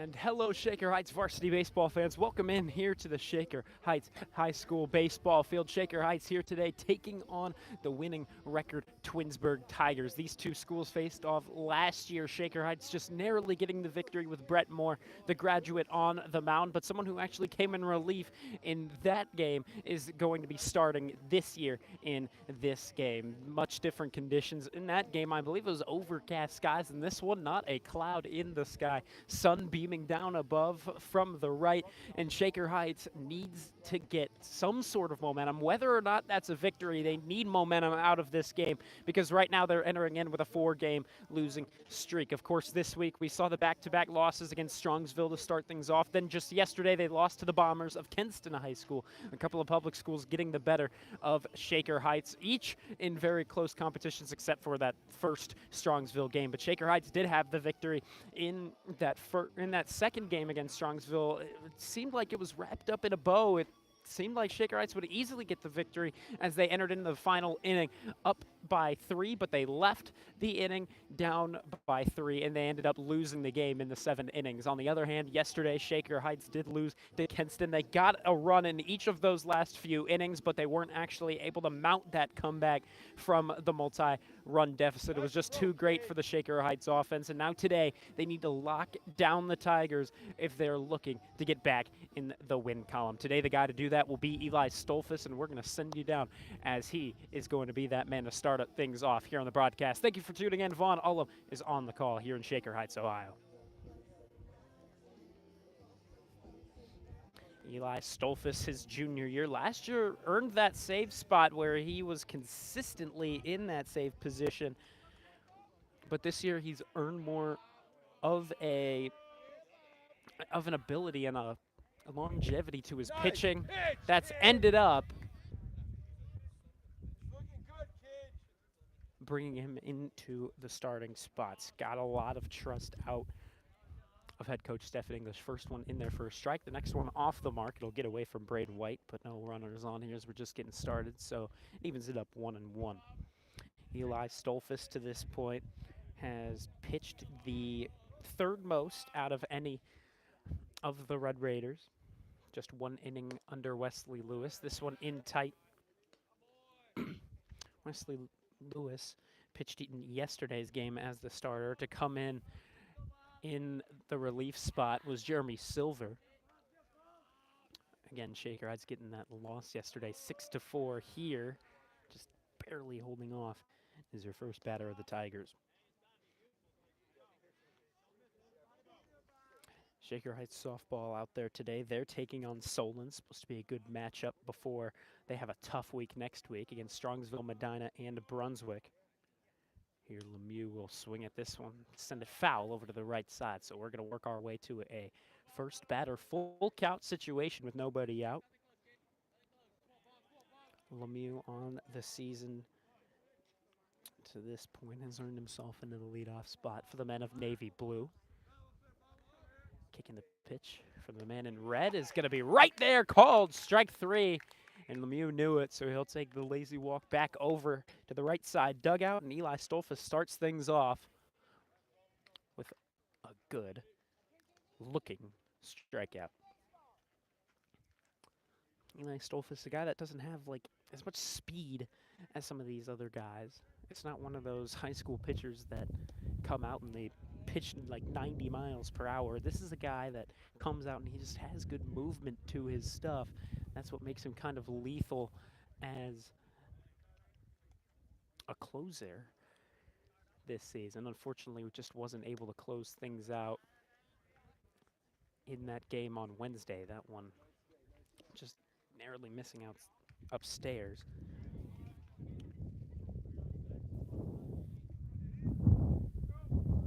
And hello, Shaker Heights varsity baseball fans. Welcome in here to the Shaker Heights High School baseball field. Shaker Heights here today taking on the winning record Twinsburg Tigers. These two schools faced off last year. Shaker Heights just narrowly getting the victory with Brett Moore, the graduate, on the mound. But someone who actually came in relief in that game is going to be starting this year in this game. Much different conditions. In that game, I believe it was overcast skies. In this one, not a cloud in the sky. Sun beaming down above from the right, and Shaker Heights needs to get some sort of momentum. Whether or not that's a victory, they need momentum out of this game because right now they're entering in with a 4-game losing streak. Of course, this week we saw the back-to-back losses against Strongsville to start things off. Then just yesterday they lost to the Bombers of Kenston High School. A couple of public schools getting the better of Shaker Heights, each in very close competitions except for that first Strongsville game. But Shaker Heights did have the victory in that second game against Strongsville. It seemed like it was wrapped up in a bow. It seemed like Shaker Heights would easily get the victory as they entered into the final inning up by 3, but they left the inning down by 3, and they ended up losing the game in the 7 innings. On the other hand, yesterday, Shaker Heights did lose to Kenston. They got a run in each of those last few innings, but they weren't actually able to mount that comeback from the multi-run deficit. It was just too great for the Shaker Heights offense, and now today they need to lock down the Tigers if they're looking to get back in the win column. Today, the guy to do that will be Eli Stolfus, and we're going to send you down as he is going to be that man to start things off here on the broadcast. Thank you for tuning in. Vaughn Ullum is on the call here in Shaker Heights, Ohio. Eli Stolfus, his junior year, last year earned that save spot where he was consistently in that save position, but this year he's earned more of an ability and a longevity to his pitching that's ended up bringing him into the starting spots. Got a lot of trust out of head coach Stephen English. First one in there for a strike. The next one off the mark. It'll get away from Braden White, but no runners on here as we're just getting started, so it evens it up 1-1. Eli Stolfus to this point has pitched the third most out of any of the Red Raiders. Just 1 inning under Wesley Lewis. This one in tight. Wesley Lewis pitched in yesterday's game as the starter. To come in the relief spot was Jeremy Silver. Again, Shaker Heights getting that loss yesterday, 6-4 here. Just barely holding off is your first batter of the Tigers. Shaker Heights softball out there today. They're taking on Solon. Supposed to be a good matchup before they have a tough week next week against Strongsville, Medina, and Brunswick. Here Lemieux will swing at this one, send it foul over to the right side. So we're going to work our way to a first batter full count situation with nobody out. Lemieux on the season to this point has earned himself into the leadoff spot for the men of Navy Blue. Kicking the pitch from the man in red is going to be right there, called strike 3. And Lemieux knew it, so he'll take the lazy walk back over to the right side dugout, and Eli Stolfus starts things off with a good-looking strikeout. Eli Stolfus, a guy that doesn't have like as much speed as some of these other guys. It's not one of those high school pitchers that come out and they pitch like 90 miles per hour. This is a guy that comes out and he just has good movement to his stuff. That's what makes him kind of lethal as a closer this season. Unfortunately, we just wasn't able to close things out in that game on Wednesday. That one just narrowly missing out upstairs.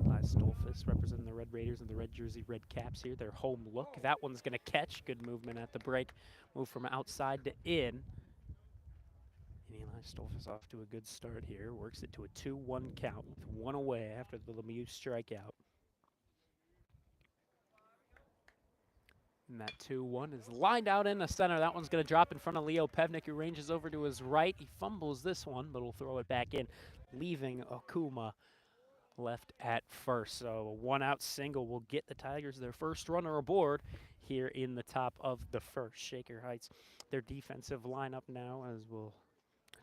Eli Stolfus representing the Red Raiders in the red jersey, red caps here. Their home look. That one's going to catch. Good movement at the break. Move from outside to in. And Eli Stolfus off to a good start here. Works it to a 2-1 count with 1 away after the Lemieux strikeout. And that 2-1 is lined out in the center. That one's going to drop in front of Leo Pevnik, who ranges over to his right. He fumbles this one, but will throw it back in, leaving Okuma left at first. So a 1-out single will get the Tigers their first runner aboard here in the top of the first. Shaker Heights, their defensive lineup now, as we'll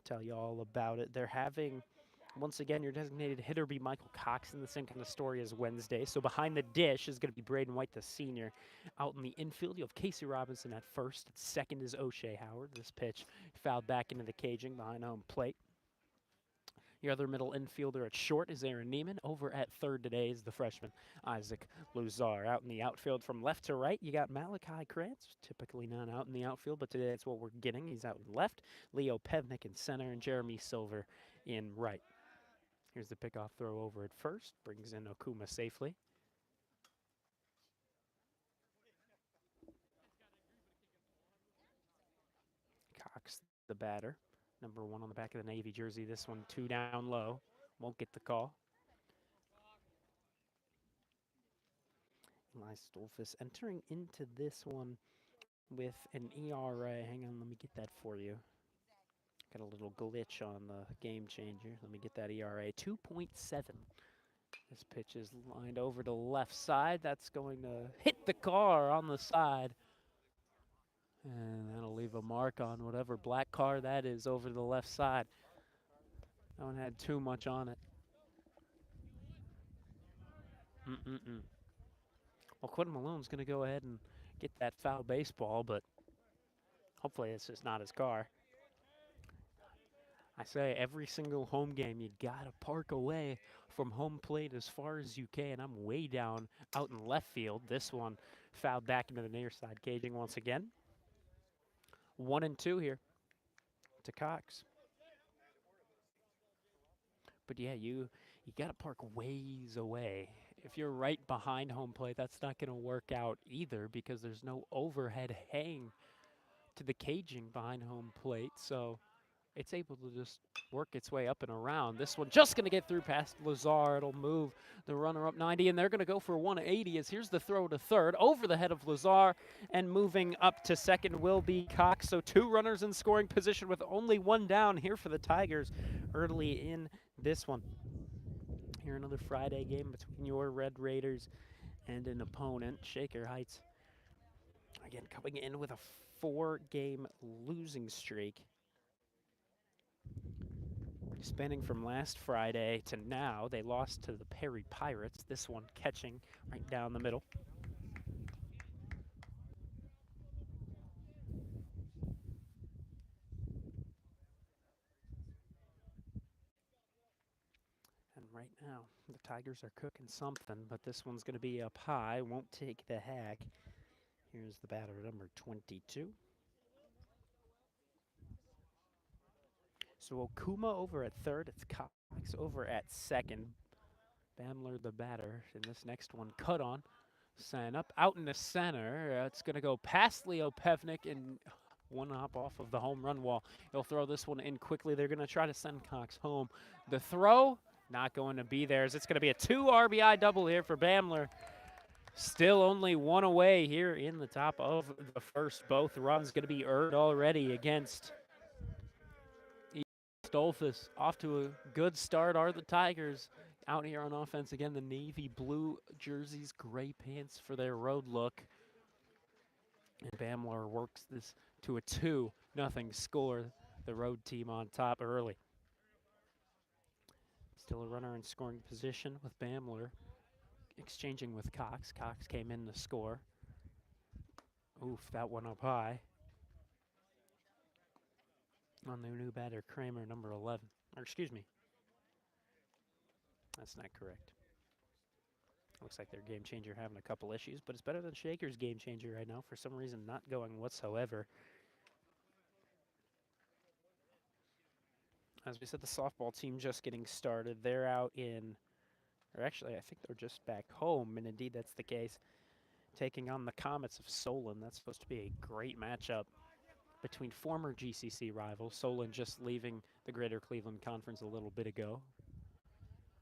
tell you all about it. They're having, once again, your designated hitter be Michael Cox in the same kind of story as Wednesday. So behind the dish is going to be Braden White, the senior. Out in the infield, you have Casey Robinson at first. At second is O'Shea Howard. This pitch fouled back into the caging behind home plate. Your other middle infielder at short is Aaron Neiman. Over at third today is the freshman Isaac Luzar. Out in the outfield from left to right, you got Malachi Krantz, typically not out in the outfield, but today that's what we're getting. He's out in left. Leo Pevnik in center, and Jeremy Silver in right. Here's the pickoff throw over at first. Brings in Okuma safely. Cox, the batter. Number 1 on the back of the Navy jersey. This one 2 down low. Won't get the call. Eli Stolfus entering into this one with an ERA. Hang on, let me get that for you. Got a little glitch on the game changer. Let me get that ERA. 2.7. This pitch is lined over to left side. That's going to hit the car on the side. And that'll leave a mark on whatever black car that is over to the left side. That one had too much on it. Well, Quentin Malone's going to go ahead and get that foul baseball, but hopefully it's just not his car. I say every single home game, you got to park away from home plate as far as you can. I'm way down out in left field. This one fouled back into the near side caging once again. 1-2 here to Cox. But yeah, you got to park ways away. If you're right behind home plate, that's not going to work out either because there's no overhead hang to the caging behind home plate. So it's able to just work its way up and around. This one just going to get through past Lazar. It'll move the runner up 90, and they're going to go for 180 as here's the throw to third over the head of Lazar, and moving up to second will be Cox. So 2 runners in scoring position with only 1 down here for the Tigers early in this one. Here another Friday game between your Red Raiders and an opponent, Shaker Heights. Again, coming in with a 4-game losing streak. Spanning from last Friday to now, they lost to the Perry Pirates. This one catching right down the middle. And right now, the Tigers are cooking something, but this one's going to be up high. Won't take the hack. Here's the batter, number 22. So Okuma over at third. It's Cox over at second. Bamler the batter. And this next one cut on. Sent up out in the center. It's going to go past Leo Pevnik and one hop off of the home run wall. He'll throw this one in quickly. They're going to try to send Cox home. The throw not going to be theirs. It's going to be a 2 RBI double here for Bamler. Still only 1 away here in the top of the first. Both runs going to be earned already against Stolfus. Off to a good start are the Tigers. Out here on offense again, the navy blue jerseys, gray pants for their road look. And Bamler works this to a 2-0 score. The road team on top early. Still a runner in scoring position with Bamler. Exchanging with Cox. Cox came in to score. Oof, that one up high. On their new batter, Kramer, number 11. Or excuse me. That's not correct. Looks like their game changer having a couple issues, but it's better than Shaker's game changer right now. For some reason, not going whatsoever. As we said, the softball team just getting started. They're out in, or actually, I think they're just back home, and indeed that's the case. Taking on the Comets of Solon. That's supposed to be a great matchup between former GCC rivals. Solon just leaving the Greater Cleveland Conference a little bit ago.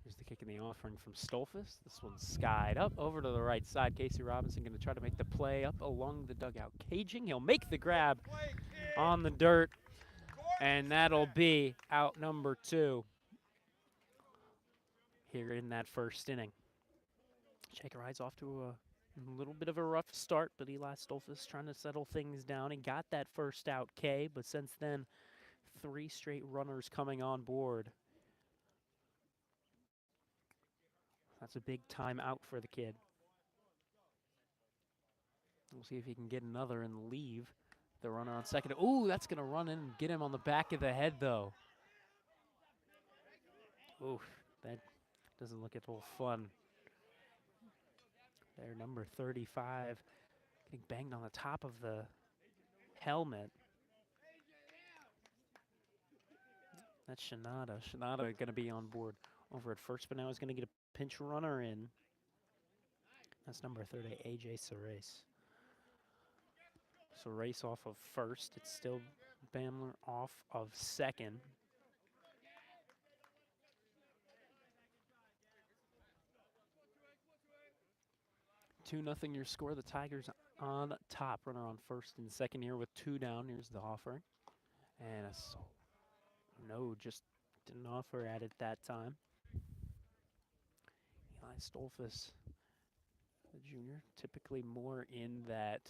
Here's the kick in the offering from Stolfus. This one's skied up over to the right side. Casey Robinson going to try to make the play up along the dugout caging. He'll make the grab on the dirt, and that'll be out number 2. here in that first inning. Shaker Heights off to a little bit of a rough start, but Eli Stolfus trying to settle things down. He got that first out K, but since then, 3 straight runners coming on board. That's a big time out for the kid. We'll see if he can get another and leave the runner on second. Ooh, that's going to run in and get him on the back of the head, though. Ooh, that doesn't look at all fun. There, number 35, getting banged on the top of the helmet. That's Shinada. Shinada going to be on board over at first, but now he's going to get a pinch runner in. That's number 30, AJ Sarace. Sarace off of first. It's still Bamler off of second. Two nothing your score. The Tigers on top. Runner on first and second here with 2 down. Here's the offering. And no, just didn't offer at it that time. Eli Stolfus, the junior, typically more in that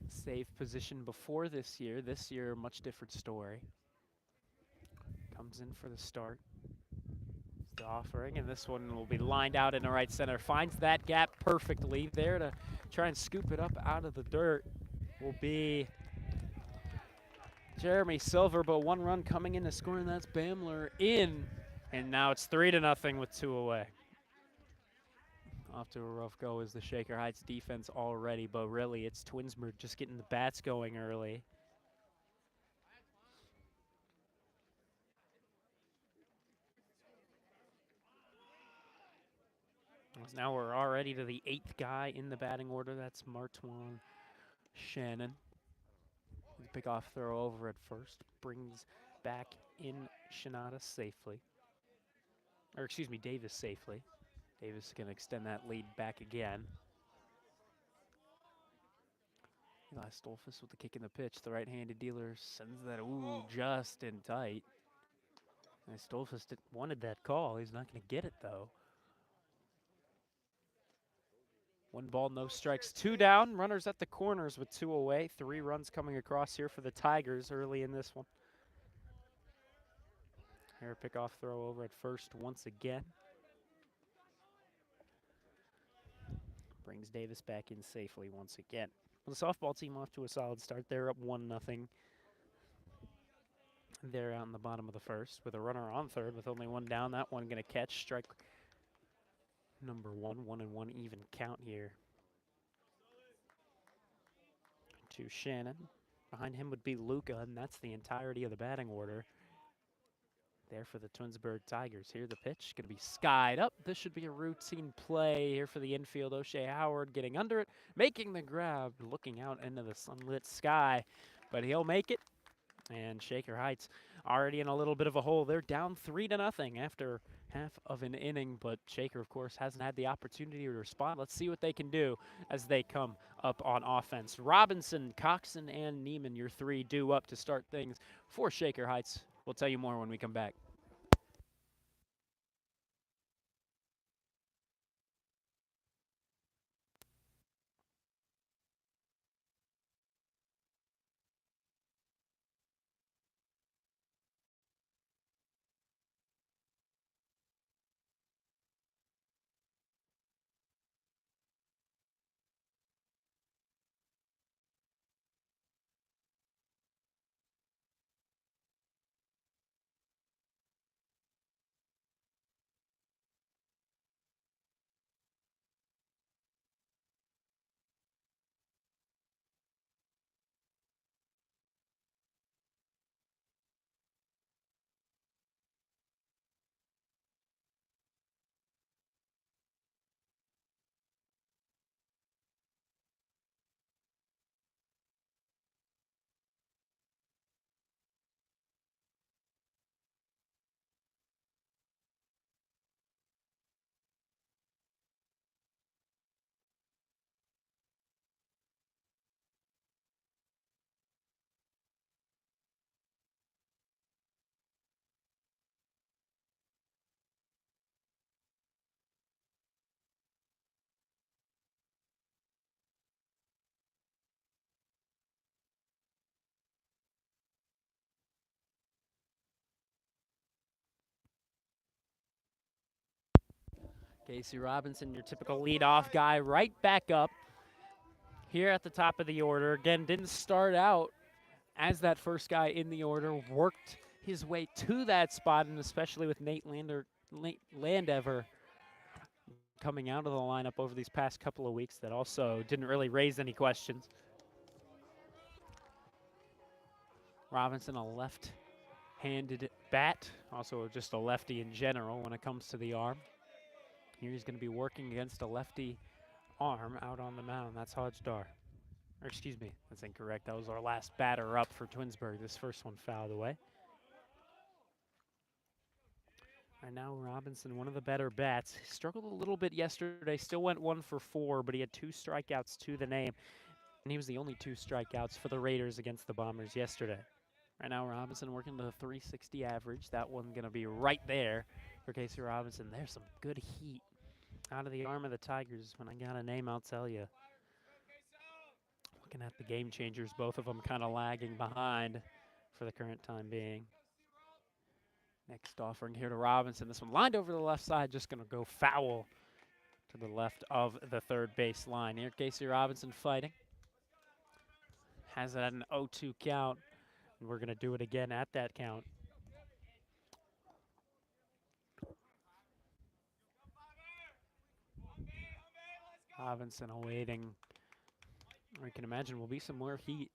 save position before this year. This year, much different story. Comes in for the start. It's the offering, and this one will be lined out in the right center. Finds that gap perfectly. There to try and scoop it up out of the dirt will be Jeremy Silver, but 1 run coming in to score, and that's Bamler in. And now it's 3-0 with 2 away. Off to a rough go is the Shaker Heights defense already, but really it's Twinsburg just getting the bats going early. Now we're already to the 8th guy in the batting order. That's Martwan Shannon. Pick off throw over at first. Brings back in Shinada safely. Or excuse me, Davis safely. Davis is going to extend that lead back again. Eli Stolfus with the kick in the pitch. The right-handed dealer sends that, just in tight. And Stolfus wanted that call. He's not going to get it, though. 1 ball, no strikes, 2 down. Runners at the corners with 2 away. 3 runs coming across here for the Tigers early in this one. Here, pick-off throw over at first once again. Brings Davis back in safely once again. Well, the softball team off to a solid start. They're up 1-0. They're out in the bottom of the first with a runner on third with only 1 down. That one going to catch strike number 1. 1-1 even count here to Shannon. Behind him would be Luca, and that's the entirety of the batting order there for the Twinsburg Tigers. Here the pitch going to be skied up. This should be a routine play here for the infield. O'Shea Howard getting under it, making the grab, looking out into the sunlit sky, but he'll make it. And Shaker Heights already in a little bit of a hole. They're down 3-0 after half of an inning, but Shaker, of course, hasn't had the opportunity to respond. Let's see what they can do as they come up on offense. Robinson, Coxon, and Neiman, your 3 due up to start things for Shaker Heights. We'll tell you more when we come back. Casey Robinson, your typical leadoff guy, right back up here at the top of the order. Again, didn't start out as that first guy in the order, worked his way to that spot, and especially with Nate Landever coming out of the lineup over these past couple of weeks, that also didn't really raise any questions. Robinson, a left-handed bat, also just a lefty in general when it comes to the arm. Here he's going to be working against a lefty arm out on the mound. That's Hodgdar. Or excuse me, that's incorrect. That was our last batter up for Twinsburg. This first one fouled away. And now Robinson, one of the better bats. He struggled a little bit yesterday, still went 1 for 4, but he had 2 strikeouts to the name. And he was the only 2 strikeouts for the Raiders against the Bombers yesterday. Right now, Robinson working to the 360 average. That one going to be right there for Casey Robinson. There's some good heat out of the arm of the Tigers. When I got a name, I'll tell you. Looking at the game changers, both of them kind of lagging behind for the current time being. Next offering here to Robinson. This one lined over the left side, just going to go foul to the left of the third base line. Here, Casey Robinson fighting. Has it at an 0-2 count. And we're going to do it again at that count. Robinson awaiting. I can imagine will be some more heat.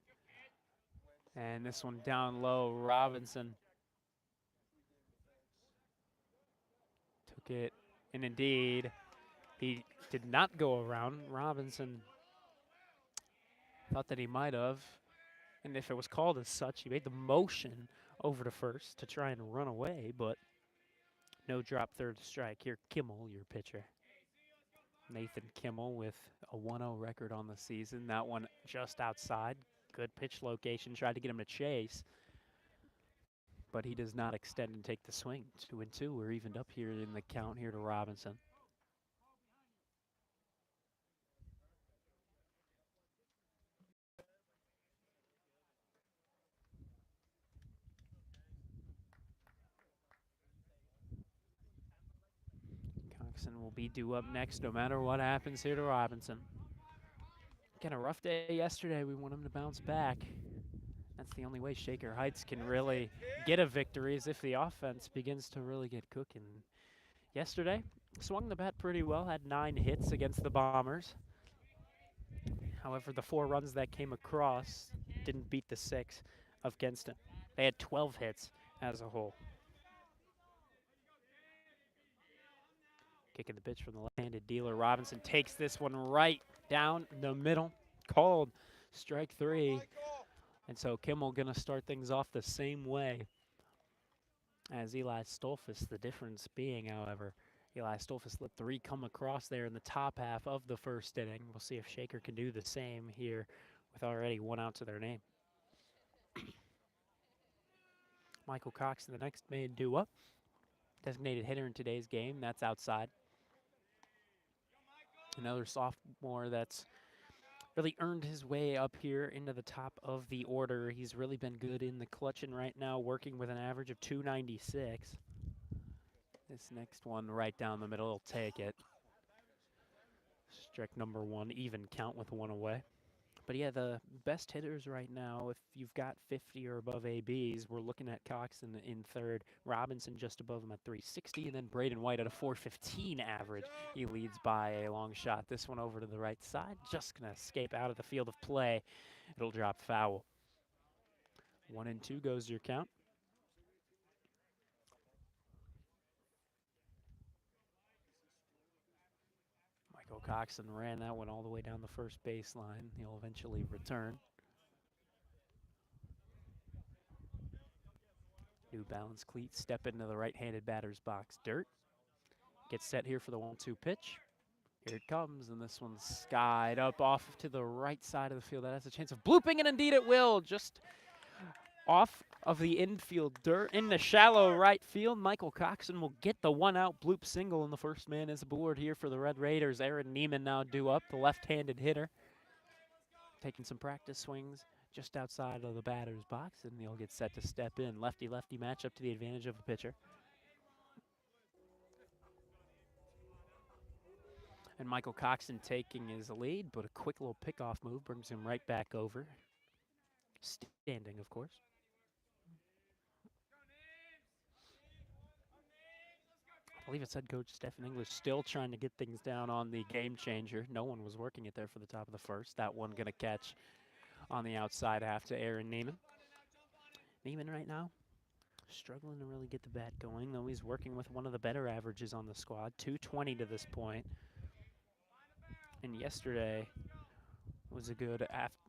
And this one down low, Robinson took it, and indeed, he did not go around. Robinson thought that he might have, and if it was called as such, he made the motion over to first to try and run away, but no drop, third strike. Here, Kimmel, your pitcher. Nathan Kimmel with a 1-0 record on the season. That one just outside. Good pitch location. Tried to get him to chase, but he does not extend and take the swing. 2-2. We're evened up here in the count here to Robinson. Coxon will be due up next no matter what happens here to Robinson. Again, a rough day yesterday. We want him to bounce back. That's the only way Shaker Heights can really get a victory, is if the offense begins to really get cooking. Yesterday, swung the bat pretty well, had 9 hits against the Bombers. However, the 4 runs that came across didn't beat the 6 against him. They had 12 hits as a whole. Kicking the pitch from the left-handed dealer. Robinson takes this one right down the middle. Called strike 3. And so Kimmel going to start things off the same way as Eli Stolfus. The difference being, however, Eli Stolfus let 3 come across there in the top half of the first inning. We'll see if Shaker can do the same here with already 1 out to their name. Michael Coxon, the next man due up. Designated hitter in today's game. That's outside. Another sophomore that's really earned his way up here into the top of the order. He's really been good in the clutch, and right now working with an average of 296. This next one right down the middle will take it. Strike number 1, even count with 1 away. But yeah, the best hitters right now, if you've got 50 or above ABs, we're looking at Coxon in third, Robinson just above him at 360, and then Braden White at a 415 average. He leads by a long shot. This one over to the right side, just going to escape out of the field of play. It'll drop foul. 1-2 goes your count. Michael Coxon ran that one all the way down the first baseline. He'll eventually return. New Balance cleats step into the right-handed batter's box. Dirt gets set here for the 1-2 pitch. Here it comes, and this one's skied up off to the right side of the field. That has a chance of blooping, and indeed it will. Just off of the infield dirt in the shallow right field. Michael Coxon will get the 1-out bloop single, and the first man is aboard here for the Red Raiders. Aaron Neiman now due up, the left-handed hitter. Taking some practice swings just outside of the batter's box, and he'll get set to step in. Lefty-lefty matchup to the advantage of the pitcher. And Michael Coxon taking his lead, but a quick little pickoff move brings him right back over. Standing, of course. I believe it's head coach Stephen English still trying to get things down on the game changer. No one was working it there for the top of the first. That one going to catch on the outside half to Aaron Neiman. Neiman right now struggling to really get the bat going, though he's working with one of the better averages on the squad, 220 to this point. And yesterday was a good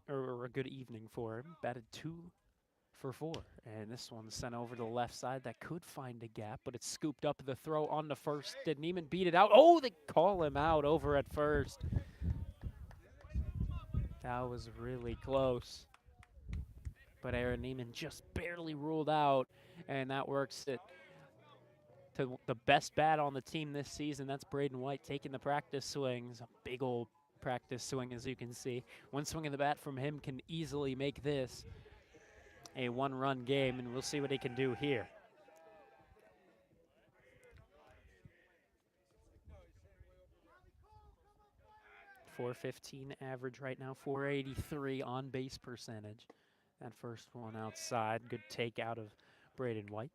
a good evening for him. Batted 2 for 4, and this one's sent over to the left side. That could find a gap, but it's scooped up the throw on the first. Did Neiman beat it out? Oh, they call him out over at first. That was really close. But Aaron Neiman just barely ruled out, and that works it to the best bat on the team this season. That's Braden White taking the practice swings. A big old practice swing, as you can see. One swing of the bat from him can easily make this a one-run game, and we'll see what he can do here. .415 average right now, .483 on base percentage. That first one outside, good take out of Braden White.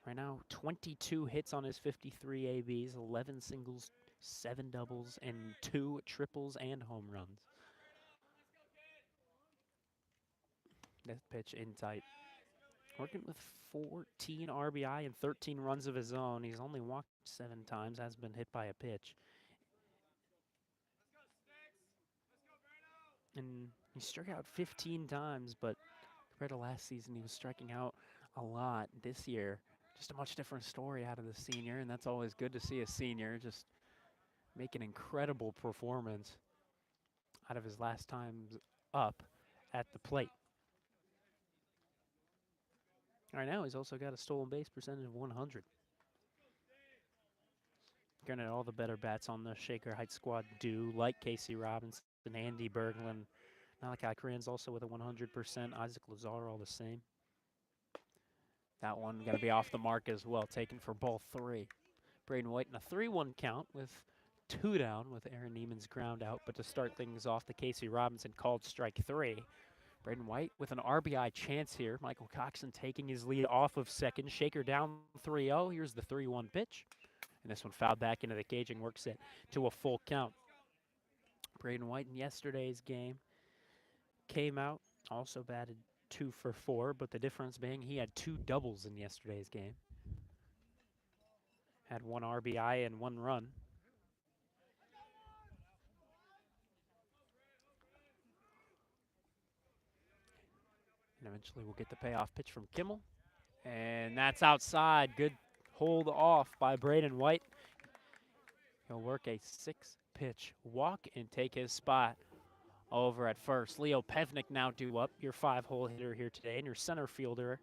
Right now, 22 hits on his 53 ABs, 11 singles, 7 doubles, and 2 triples and home runs. That pitch in tight. Working with 14 RBI and 13 runs of his own. He's only walked 7 times, has been hit by a pitch. And he struck out 15 times, but compared to last season, he was striking out a lot. This year, just a much different story out of the senior, and that's always good to see a senior just make an incredible performance out of his last times up at the plate. Right now, he's also got a stolen base percentage of 100. Granted, all the better bats on the Shaker Heights squad do, like Casey Robinson, Andy Berglund, Malachi Cran's also with a 100%, Isaac Lazar all the same. That one going to be off the mark as well, taken for ball 3. Braden White in a 3-1 count with 2 down with Aaron Neiman's ground out. But to start things off, the Casey Robinson called strike 3. Braden White with an RBI chance here. Michael Coxon taking his lead off of second. Shaker down 3-0. Here's the 3-1 pitch. And this one fouled back into the cage and works it to a full count. Braden White in yesterday's game came out, also batted 2 for 4, but the difference being he had 2 doubles in yesterday's game. Had 1 RBI and 1 run. And eventually we'll get the payoff pitch from Kimmel. And that's outside. Good hold off by Braden White. He'll work a 6-pitch walk and take his spot over at first. Leo Pevnik now due up, your 5-hole hitter here today, and your center fielder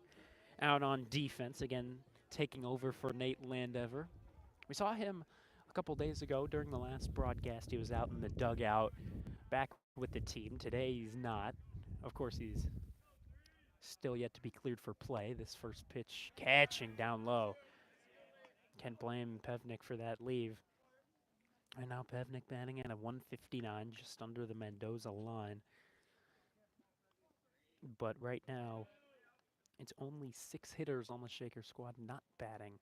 out on defense, again taking over for Nate Landever. We saw him a couple days ago during the last broadcast. He was out in the dugout back with the team. Today he's not. Of course, he's still yet to be cleared for play. This first pitch catching down low. Can't blame Pevnik for that leave. And now Pevnik batting at a 159, just under the Mendoza line. But right now, it's only 6 hitters on the Shaker squad not batting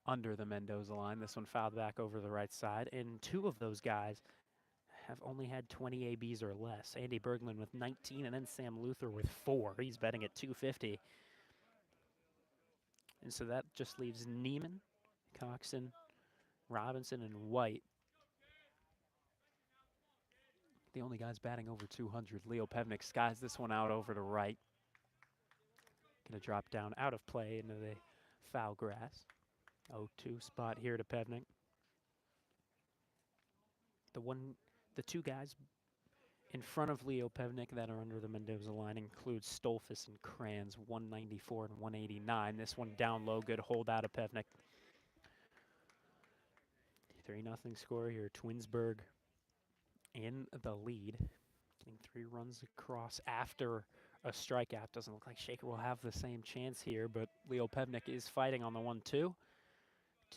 under the Mendoza line. This one fouled back over the right side, and 2 of those guys have only had 20 ABs or less. Andy Berglund with 19, and then Sam Luther with 4. He's betting at 250. And so that just leaves Neiman, Coxon, Robinson, and White. The only guys batting over 200. Leo Pevnik skies this one out over to right. Gonna drop down out of play into the foul grass. 0-2 spot here to Pevnik. The 2 guys in front of Leo Pevnik that are under the Mendoza line include Stolfus and Kranz, 194 and 189. This one down low, good hold out of Pevnik. 3-0 score here. Twinsburg in the lead. Getting 3 runs across after a strikeout. Doesn't look like Shaker will have the same chance here, but Leo Pevnik is fighting on the 1-2.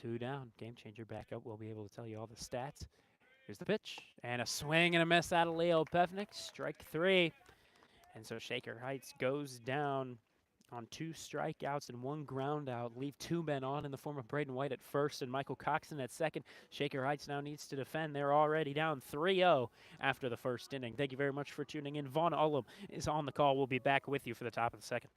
2 down. Game changer back up. We'll be able to tell you all the stats Here's the pitch, and a swing and a miss out of Leo Pevnik, strike 3. And so Shaker Heights goes down on 2 strikeouts and 1 ground out, leave 2 men on in the form of Braden White at first and Michael Coxon at second. Shaker Heights now needs to defend. They're already down 3-0 after the first inning. Thank you very much for tuning in. Vaughn Ullum is on the call. We'll be back with you for the top of the second.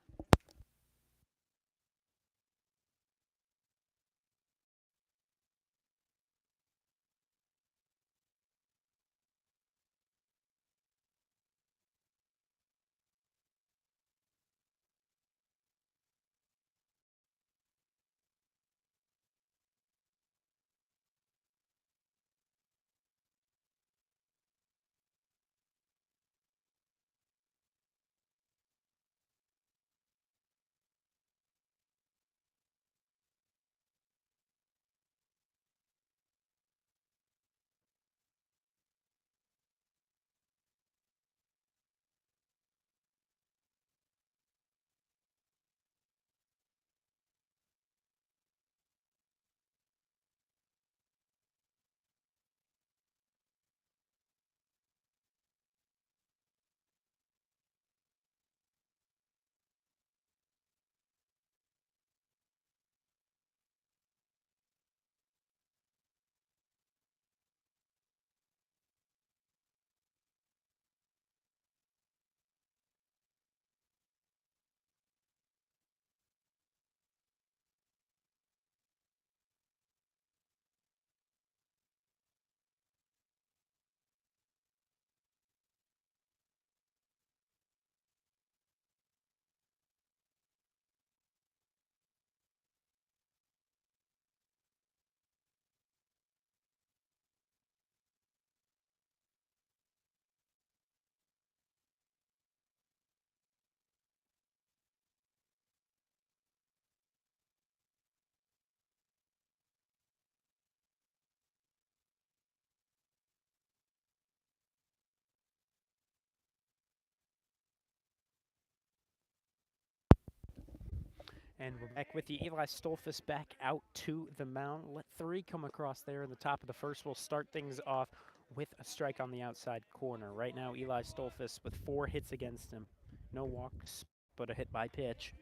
And we're back with you. Eli Stolfus back out to the mound. Let 3 come across there in the top of the first. We'll start things off with a strike on the outside corner. Right now, Eli Stolfus with 4 hits against him. No walks, but a hit by pitch.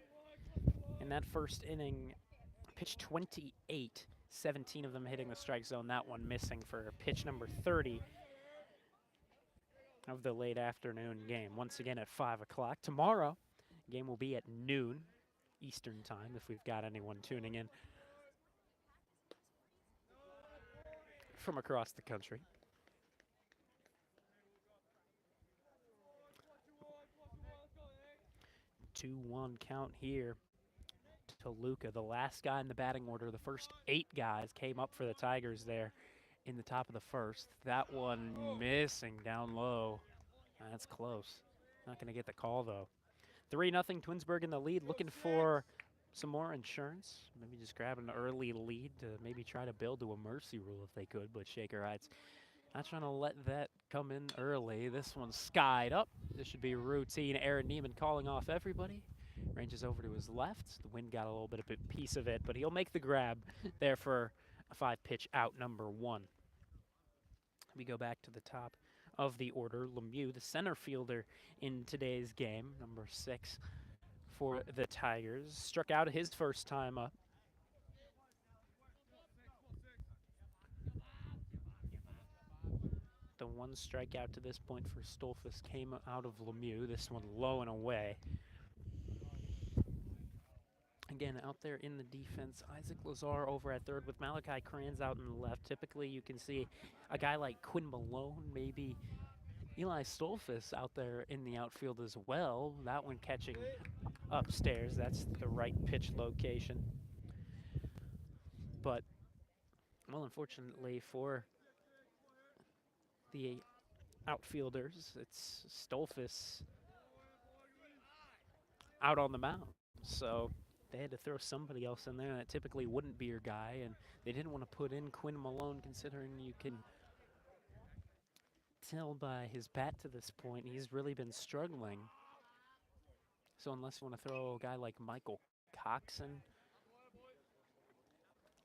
In that first inning, pitch 28, 17 of them hitting the strike zone. That one missing for pitch number 30 of the late afternoon game. Once again at 5 o'clock. Tomorrow, game will be at noon Eastern time if we've got anyone tuning in from across the country. 2-1 count here to Luca, the last guy in the batting order. The first 8 guys came up for the Tigers there in the top of the first. That one missing down low. That's close. Not going to get the call, though. 3-0 Twinsburg in the lead, looking for some more insurance. Maybe just grab an early lead to maybe try to build to a mercy rule if they could, but Shaker Heights not trying to let that come in early. This one's skied up. This should be routine. Aaron Neiman calling off everybody. Ranges over to his left. The wind got a little bit of a piece of it, but he'll make the grab there for a 5-pitch out number 1. We go back to the top of the order. Lemieux, the center fielder in today's game, number 6 for the Tigers, struck out his first time up. The 1 strikeout to this point for Stolfus came out of Lemieux. This one low and away. Again, out there in the defense, Isaac Lazar over at third with Malachi Kranz out in the left. Typically, you can see a guy like Quinn Malone, maybe Eli Stolfus out there in the outfield as well. That one catching upstairs. That's the right pitch location. But, well, unfortunately for the outfielders, it's Stolfus out on the mound. So they had to throw somebody else in there that typically wouldn't be your guy, and they didn't want to put in Quinn Malone, considering you can tell by his bat to this point he's really been struggling. So unless you want to throw a guy like Michael Coxon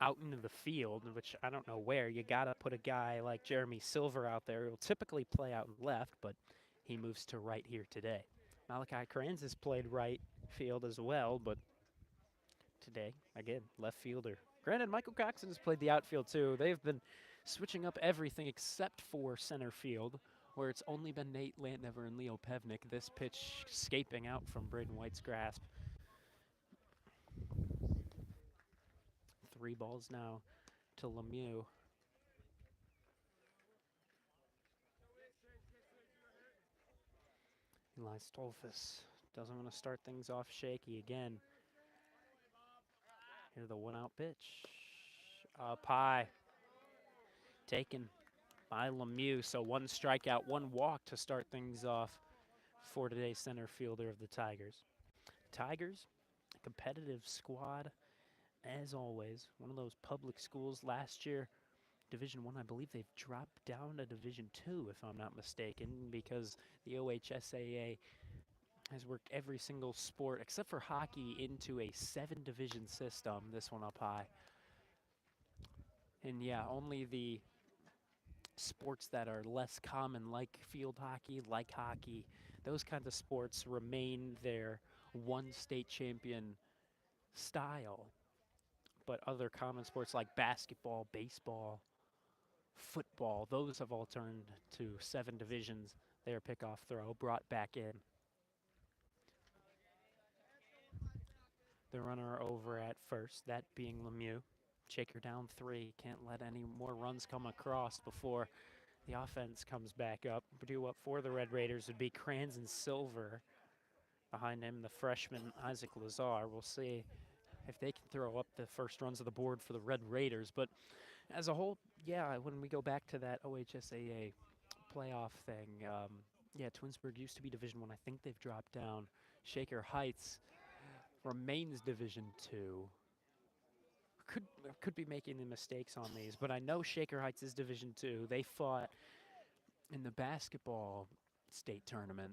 out into the field, which I don't know where. You got to put a guy like Jeremy Silver out there who'll typically play out left, but he moves to right here today. Malachi Kranz has played right field as well, but today, again, left fielder. Granted, Michael Coxon has played the outfield too. They've been switching up everything except for center field, where it's only been Nate Lantnever and Leo Pevnik. This pitch escaping out from Braden White's grasp. 3 balls now to Lemieux. Eli Stolfus doesn't want to start things off shaky again. Here's the 1-out pitch. Up high. Taken by Lemieux. So 1 strikeout, 1 walk to start things off for today's center fielder of the Tigers. Tigers, a competitive squad as always. One of those public schools last year. Division 1, I believe they've dropped down to Division 2, if I'm not mistaken, because the OHSAA has worked every single sport except for hockey into a 7-division system, this one up high. And yeah, only the sports that are less common, like field hockey, those kinds of sports remain their 1 state champion style. But other common sports like basketball, baseball, football, those have all turned to 7 divisions. Their pickoff throw brought back in. The runner over at first, that being Lemieux. Shaker down 3, can't let any more runs come across before the offense comes back up. Due up for the Red Raiders would be Kranz and Silver. Behind him, the freshman Isaac Lazar. We'll see if they can throw up the first runs of the board for the Red Raiders. But as a whole, yeah, when we go back to that OHSAA playoff thing, yeah, Twinsburg used to be Division 1. I think they've dropped down. Shaker Heights remains Division 2. Could be making the mistakes on these, but I know Shaker Heights is Division 2. They fought in the basketball state tournament.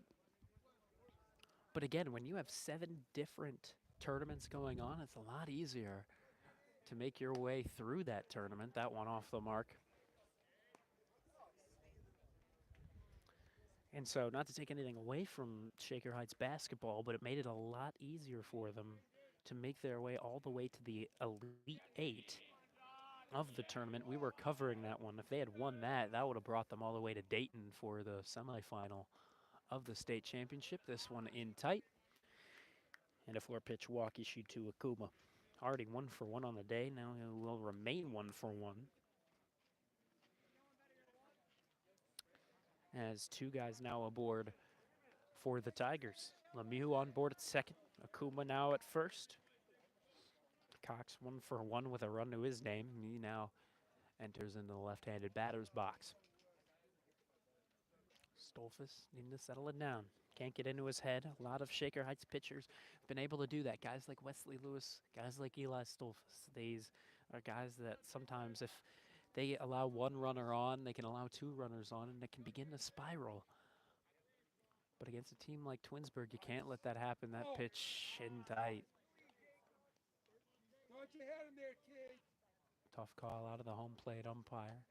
But again, when you have 7 different tournaments going on, it's a lot easier to make your way through that tournament. That one off the mark. And so, not to take anything away from Shaker Heights basketball, but it made it a lot easier for them to make their way all the way to the Elite 8 of the tournament. We were covering that one. If they had won that, that would have brought them all the way to Dayton for the semifinal of the state championship. This one in tight. And a 4-pitch walk issued to Akuma. Already 1 for 1 on the day. Now he will remain 1 for 1. As 2 guys now aboard for the Tigers. Lemieux on board at second. Akuma now at first. Cox 1 for 1 with a run to his name. He now enters into the left-handed batter's box. Stolfus needing to settle it down. Can't get into his head. A lot of Shaker Heights pitchers have been able to do that. Guys like Wesley Lewis, guys like Eli Stolfus. These are guys that sometimes if they allow 1 runner on, they can allow 2 runners on, and it can begin to spiral. But against a team like Twinsburg, you can't let that happen. That pitch in tight. Tough call out of the home plate umpire.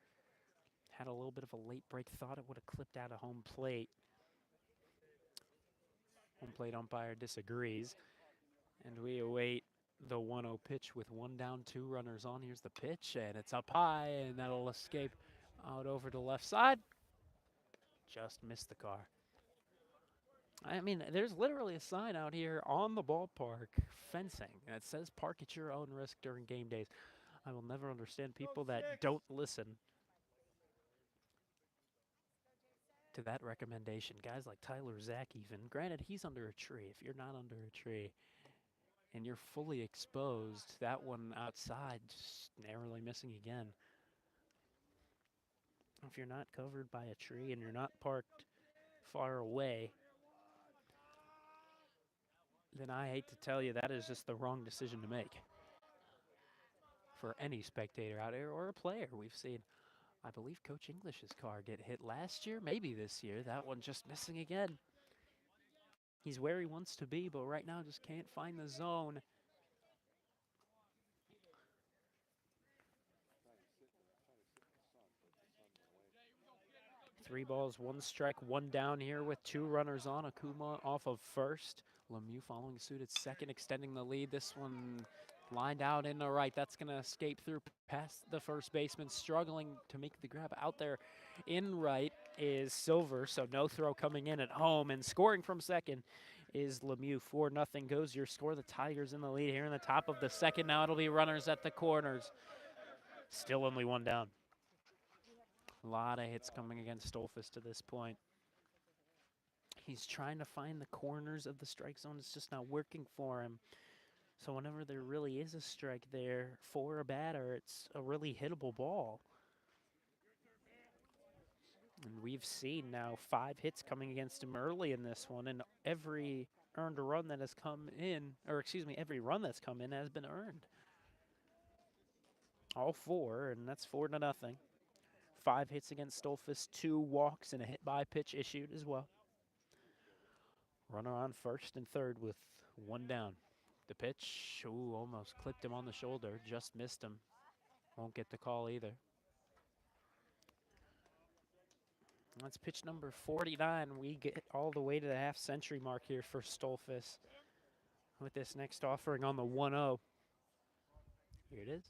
Had a little bit of a late break. Thought it would have clipped out of home plate. Home plate umpire disagrees. And we await the 1-0 pitch with 1 down, 2 runners on. Here's the pitch, and it's up high, and that'll escape out over to the left side. Just missed the car. I mean, there's literally a sign out here on the ballpark fencing that says park at your own risk during game days. I will never understand people that don't listen to that recommendation. Guys like Tyler Zach even. Granted, he's under a tree. If you're not under a tree and you're fully exposed, that one outside just narrowly missing again. If you're not covered by a tree and you're not parked far away, then I hate to tell you that is just the wrong decision to make for any spectator out there or a player. We've seen, I believe, Coach English's car get hit last year, maybe this year. That one just missing again. He's where he wants to be, but right now just can't find the zone. 3 balls, 1 strike, 1 down here with 2 runners on. Akuma off of first. Lemieux following suit at second, extending the lead. This one lined out in the right. That's going to escape through past the first baseman, struggling to make the grab out there in right is Silver, so no throw coming in at home, and scoring from second is Lemieux. 4-0 goes your score. The Tigers in the lead here in the top of the second. Now it'll be runners at the corners. Still only 1 down. A lot of hits coming against Stolfus to this point. He's trying to find the corners of the strike zone. It's just not working for him. So whenever there really is a strike there for a batter, it's a really hittable ball. And we've seen now 5 hits coming against him early in this one, and every earned run that has come in, or excuse me, every run that's come in has been earned. All 4, and that's 4-0. 5 hits against Stolfus, 2 walks, and a hit by pitch issued as well. Runner on first and third with 1 down. The pitch, ooh, almost clipped him on the shoulder, just missed him. Won't get the call either. That's pitch number 49. We get all the way to the half-century mark here for Stolfus with this next offering on the 1-0. Here it is.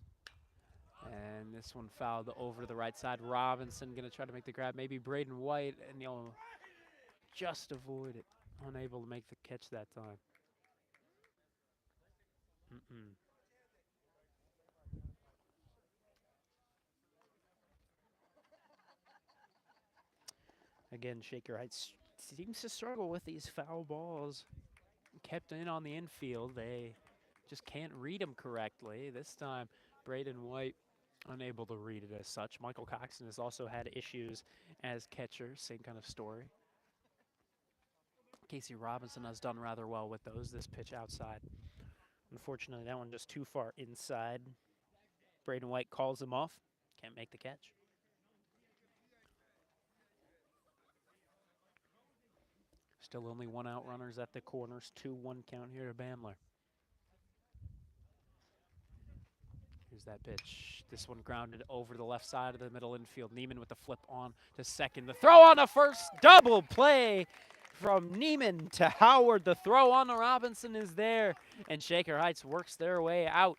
And this one fouled over to the right side. Robinson going to try to make the grab. Maybe Braden White, and he'll just avoid it. Unable to make the catch that time. Again, Shaker Heights seems to struggle with these foul balls. Kept in on the infield. They just can't read them correctly. This time, Braden White unable to read it as such. Michael Coxon has also had issues as catcher. Same kind of story. Casey Robinson has done rather well with those. This pitch outside. Unfortunately, that one just too far inside. Braden White calls him off. Can't make the catch. Still only 1 out, runners at the corners. 2-1 count here to Bamler. Here's that pitch. This one grounded over the left side of the middle infield. Neiman with the flip on to second. The throw on to first. Double play from Neiman to Howard. The throw on to Robinson is there. And Shaker Heights works their way out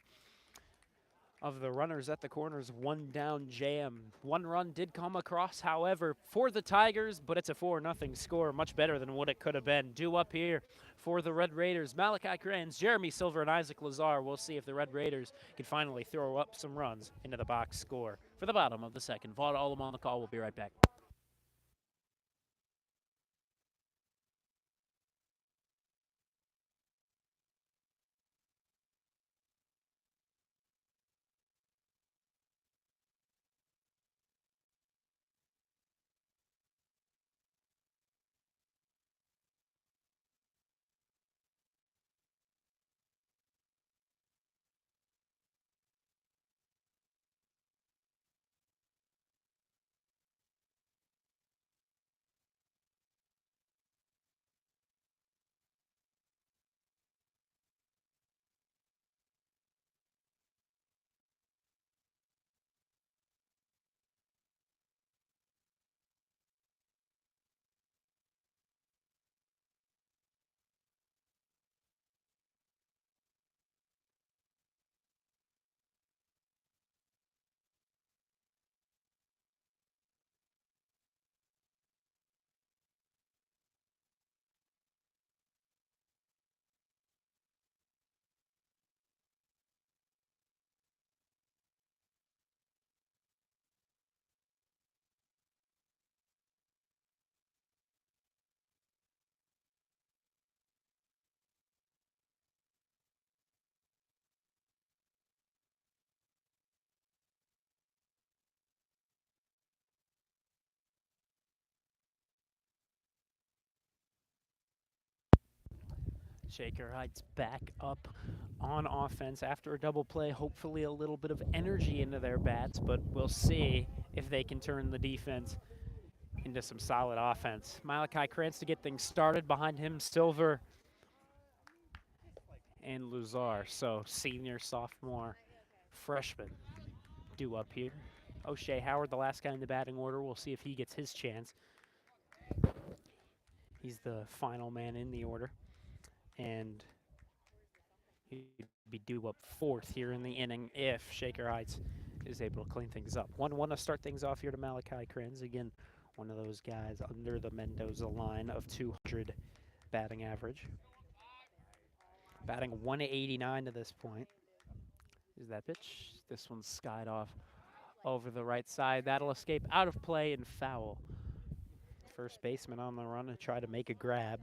of the runners at the corners. 1 down jam. 1 run did come across, however, for the Tigers, but it's a 4-0 score. Much better than what it could have been. Due up here for the Red Raiders, Malachi Kranz, Jeremy Silver, and Isaac Lazar. We'll see if the Red Raiders can finally throw up some runs into the box score for the bottom of the second. Vaught Olam on the call. We'll be right back. Shaker Heights back up on offense after a double play. Hopefully a little bit of energy into their bats, but we'll see if they can turn the defense into some solid offense. Malachi Krantz to get things started. Behind him, Silver and Luzar. So senior, sophomore, freshman due up here. O'Shea Howard, the last guy in the batting order. We'll see if he gets his chance. He's the final man in the order. And he'd be due up fourth here in the inning if Shaker Heights is able to clean things up. 1-1 to start things off here to Malachi Krenz. Again, one of those guys under the Mendoza line of 200 batting average. Batting 189 to this point. Is that pitch? This one's skied off over the right side. That'll escape out of play and foul. First baseman on the run to try to make a grab.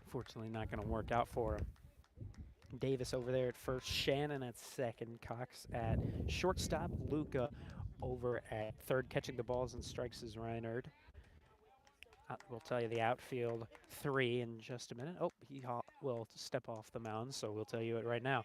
Fortunately, not going to work out for him. Davis over there at first, Shannon at second, Cox at shortstop, Luca over at third, catching the balls and strikes is Reinard. We'll tell you the outfield 3 in just a minute. Oh, he will step off the mound, so we'll tell you it right now.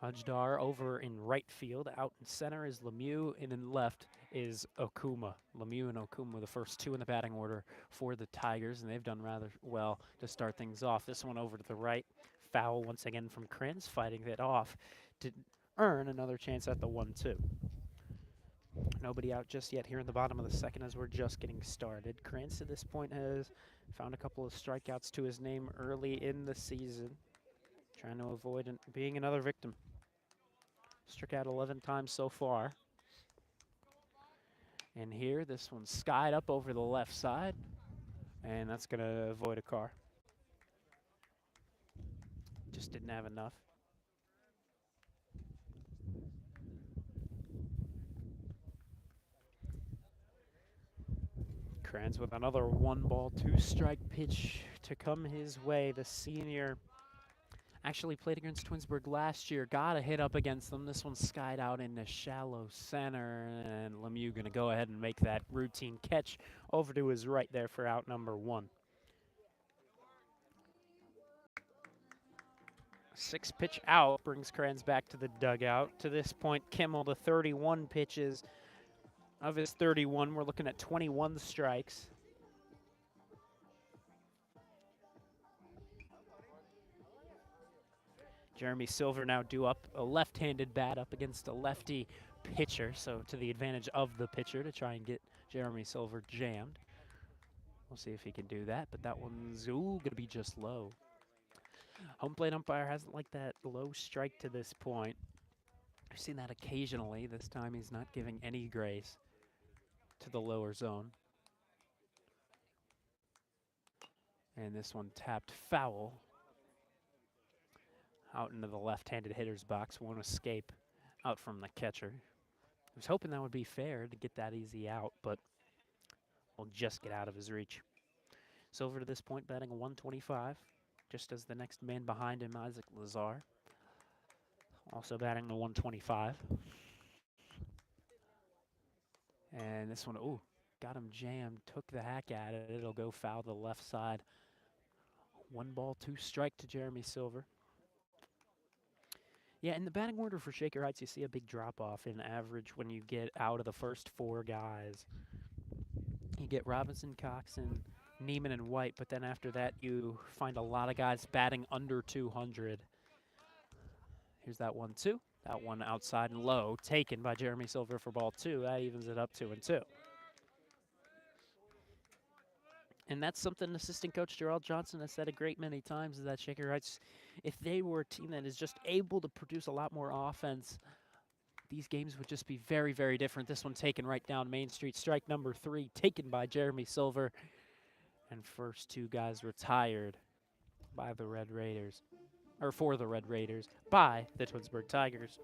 Ajdar over in right field. Out in center is Lemieux, and in left is Okuma. Lemieux and Okuma, the first 2 in the batting order for the Tigers, and they've done rather well to start things off. This one over to the right. Foul once again from Krenz, fighting it off to earn another chance at the 1-2. Nobody out just yet here in the bottom of the second as we're just getting started. Krenz at this point has found a couple of strikeouts to his name early in the season, trying to avoid being another victim. Struck out 11 times so far. And here, this one's skied up over the left side, and that's going to avoid a car. Just didn't have enough. Krenz with another 1-ball, 2-strike pitch to come his way. The senior actually played against Twinsburg last year, got a hit up against them. This one skied out into shallow center, and Lemieux going to go ahead and make that routine catch over to his right there for out number 1. 6-pitch out brings Krenz back to the dugout. To this point, Kimmel to 31 pitches. Of his 31, we're looking at 21 strikes. Jeremy Silver now due up a left-handed bat up against a lefty pitcher, so to the advantage of the pitcher to try and get Jeremy Silver jammed. We'll see if he can do that, but that one's going to be just low. Home plate umpire hasn't liked that low strike to this point. I've seen that occasionally. This time he's not giving any grace to the lower zone. And this one tapped foul out into the left-handed hitter's box. Won't escape out from the catcher. I was hoping that would be fair to get that easy out, but will just get out of his reach. Silver to this point batting a 125, just as the next man behind him, Isaac Lazar, also batting the 125. And this one, ooh, got him jammed, took the hack at it. It'll go foul to the left side. 1-ball, 2-strike to Jeremy Silver. Yeah, in the batting order for Shaker Heights, you see a big drop-off in average when you get out of the first 4 guys. You get Robinson, Coxon, Neiman, and White, but then after that, you find a lot of guys batting under 200. Here's that 1-2. That one outside and low, taken by Jeremy Silver for ball 2. That evens it up 2-2. And that's something assistant coach Gerald Johnson has said a great many times, is that Shaker Heights, if they were a team that is just able to produce a lot more offense, these games would just be very, very different. This one taken right down Main Street. Strike number 3, taken by Jeremy Silver. And first 2 guys retired by the Red Raiders, or for the Red Raiders, by the Twinsburg Tigers.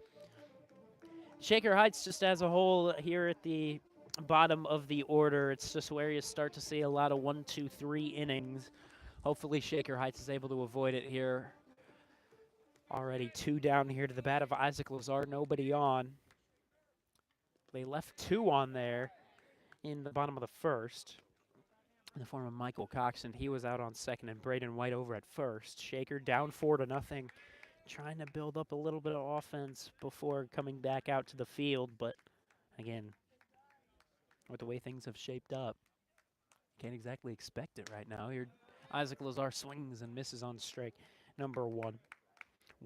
Shaker Heights just as a whole here at the bottom of the order, it's just where you start to see a lot of 1, 2, 3 innings. Hopefully Shaker Heights is able to avoid it here. Already 2 down here to the bat of Isaac Lazar, nobody on. They left 2 on there in the bottom of the first. In the form of Michael Coxon, he was out on second, and Braden White over at first. Shaker down 4-0, trying to build up a little bit of offense before coming back out to the field, but again, with the way things have shaped up, can't exactly expect it right now. Here, Isaac Lazar swings and misses on strike number 1.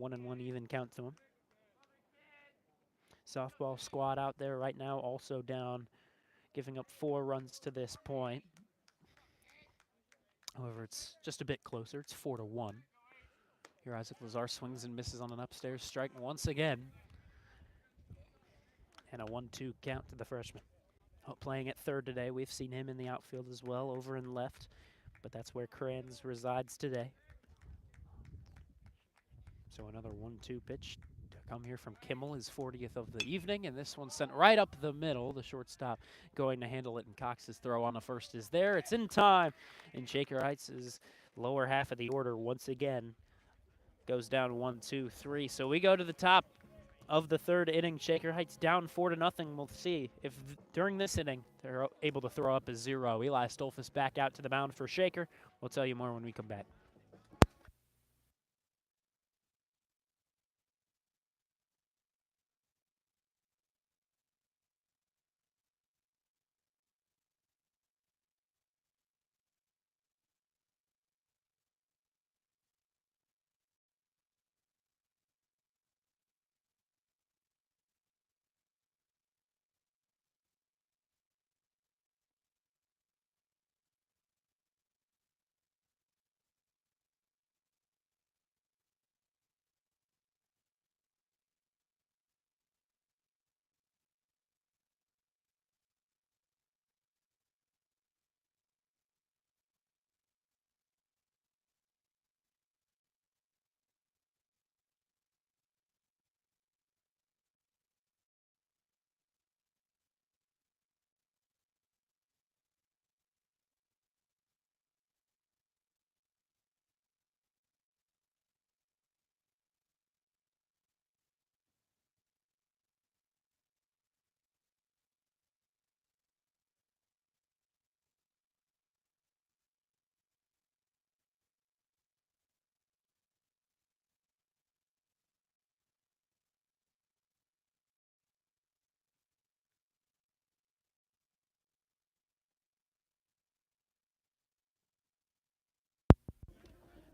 1-1 even count to him. Softball squad out there right now also down, giving up 4 runs to this point. However, it's just a bit closer. It's 4-1. Here Isaac Lazar swings and misses on an upstairs strike once again. And a 1-2 count to the freshman. Playing at third today. We've seen him in the outfield as well, over in left. But that's where Kranz resides today. So another 1-2 pitch to come here from Kimmel, his 40th of the evening. And this one sent right up the middle. The shortstop going to handle it, and Cox's throw on the first is there. It's in time. And Shaker Heights' lower half of the order once again goes down 1-2-3. So we go to the top of the third inning. Shaker Heights down 4-0. We'll see if during this inning they're able to throw up a 0. Eli Stolfus back out to the mound for Shaker. We'll tell you more when we come back.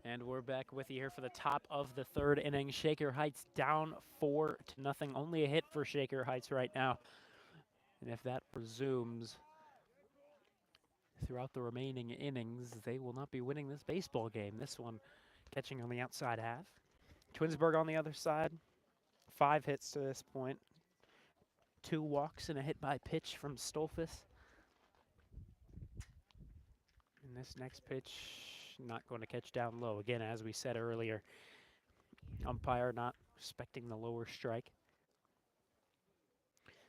And we're back with you here for the top of the third inning. Shaker Heights down 4-0. Only a hit for Shaker Heights right now. And if that resumes throughout the remaining innings, they will not be winning this baseball game. This one catching on the outside half. Twinsburg on the other side. 5 hits to this point. 2 walks and a hit by pitch from Stolfus. And this next pitch, not going to catch down low. Again, as we said earlier, umpire not respecting the lower strike.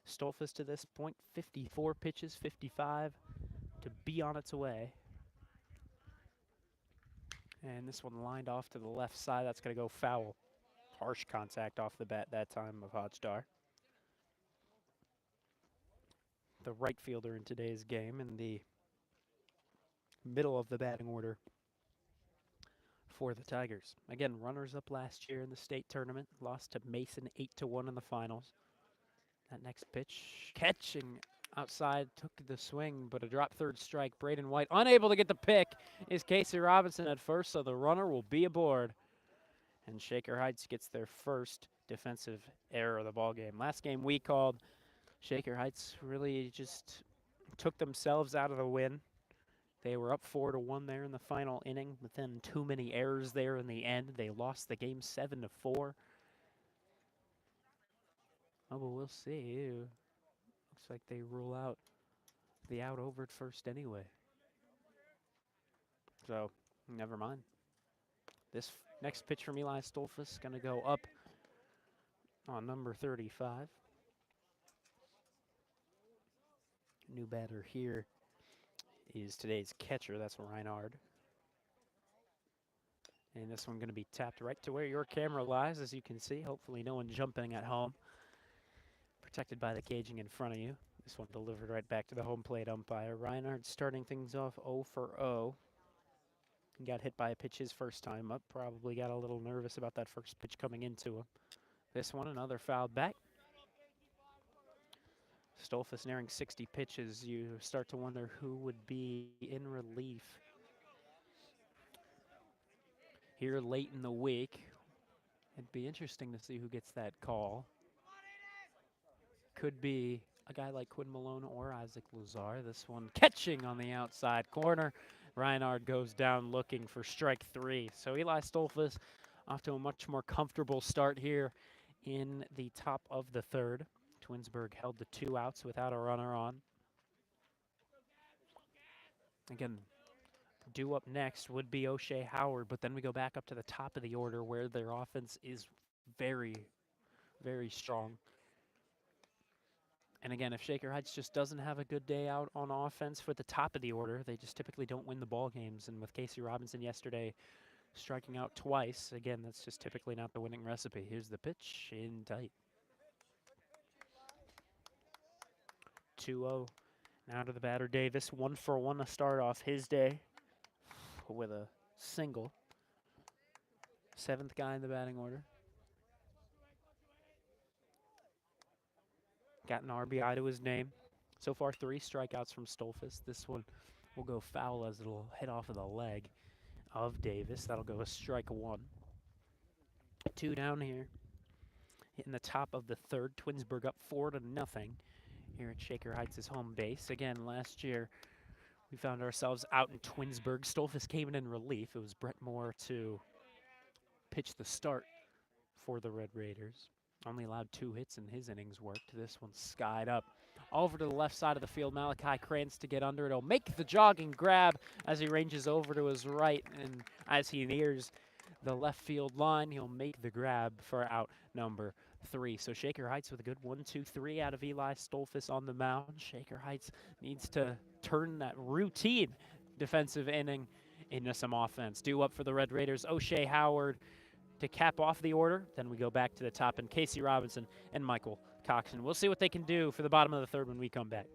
Stolfus to this point, 54 pitches, 55 to be on its way. And this one lined off to the left side. That's going to go foul. Harsh contact off the bat that time of Hojdar. The right fielder in today's game in the middle of the batting order for the Tigers. Again, runners up last year in the state tournament. Lost to Mason 8-1 in the finals. That next pitch, catching outside, took the swing, but a drop third strike. Braden White unable to get the pick is Casey Robinson at first, so the runner will be aboard. And Shaker Heights gets their first defensive error of the ball game. Last game we called, Shaker Heights really just took themselves out of the win. They were up 4-1 there in the final inning, but then too many errors there in the end. They lost the game 7-4. Oh, but we'll see. Looks like they rule out the out over at first anyway. So, never mind. This next pitch from Eli Stolfus going to go up on number 35. New batter here is today's catcher. That's Reinhard. And this one going to be tapped right to where your camera lies, as you can see. Hopefully no one jumping at home. Protected by the caging in front of you. This one delivered right back to the home plate umpire. Reinhard starting things off 0-for-0. He got hit by a pitch his first time up. Probably got a little nervous about that first pitch coming into him. This one, another foul back. Stolfus nearing 60 pitches. You start to wonder who would be in relief here late in the week. It'd be interesting to see who gets that call. could be a guy like Quinn Malone or Isaac Lazar. This one catching on the outside corner. Reinhard goes down looking for strike 3. So Eli Stolfus off to a much more comfortable start here in the top of the third. Twinsburg held to 2 outs without a runner on. Again, due up next would be O'Shea Howard, but then we go back up to the top of the order where their offense is very, very strong. And again, if Shaker Heights just doesn't have a good day out on offense for the top of the order, they just typically don't win the ball games. And with Casey Robinson yesterday striking out twice, again, that's just typically not the winning recipe. Here's the pitch in tight. 2-0. Now to the batter, Davis. 1-for-1 to start off his day with a single. 7th guy in the batting order. Got an RBI to his name. So far, 3 strikeouts from Stolfus. This one will go foul as it'll hit off of the leg of Davis. That'll go a strike 1. 2 down here. Hitting the top of the third. Twinsburg up 4-0 here at Shaker Heights' home base. Again, last year we found ourselves out in Twinsburg. Stolfus came in relief. It was Brett Moore to pitch the start for the Red Raiders. Only allowed 2 hits in his innings worked. This one's skied up over to the left side of the field. Malachi Krantz to get under it. He'll make the jogging grab as he ranges over to his right. And as he nears the left field line, he'll make the grab for out number 3. So Shaker Heights with a good 1-2-3 out of Eli Stolfus on the mound. Shaker Heights needs to turn that routine defensive inning into some offense. Due up for the Red Raiders, O'Shea Howard to cap off the order. Then we go back to the top, and Casey Robinson and Michael Coxon. We'll see what they can do for the bottom of the third when we come back.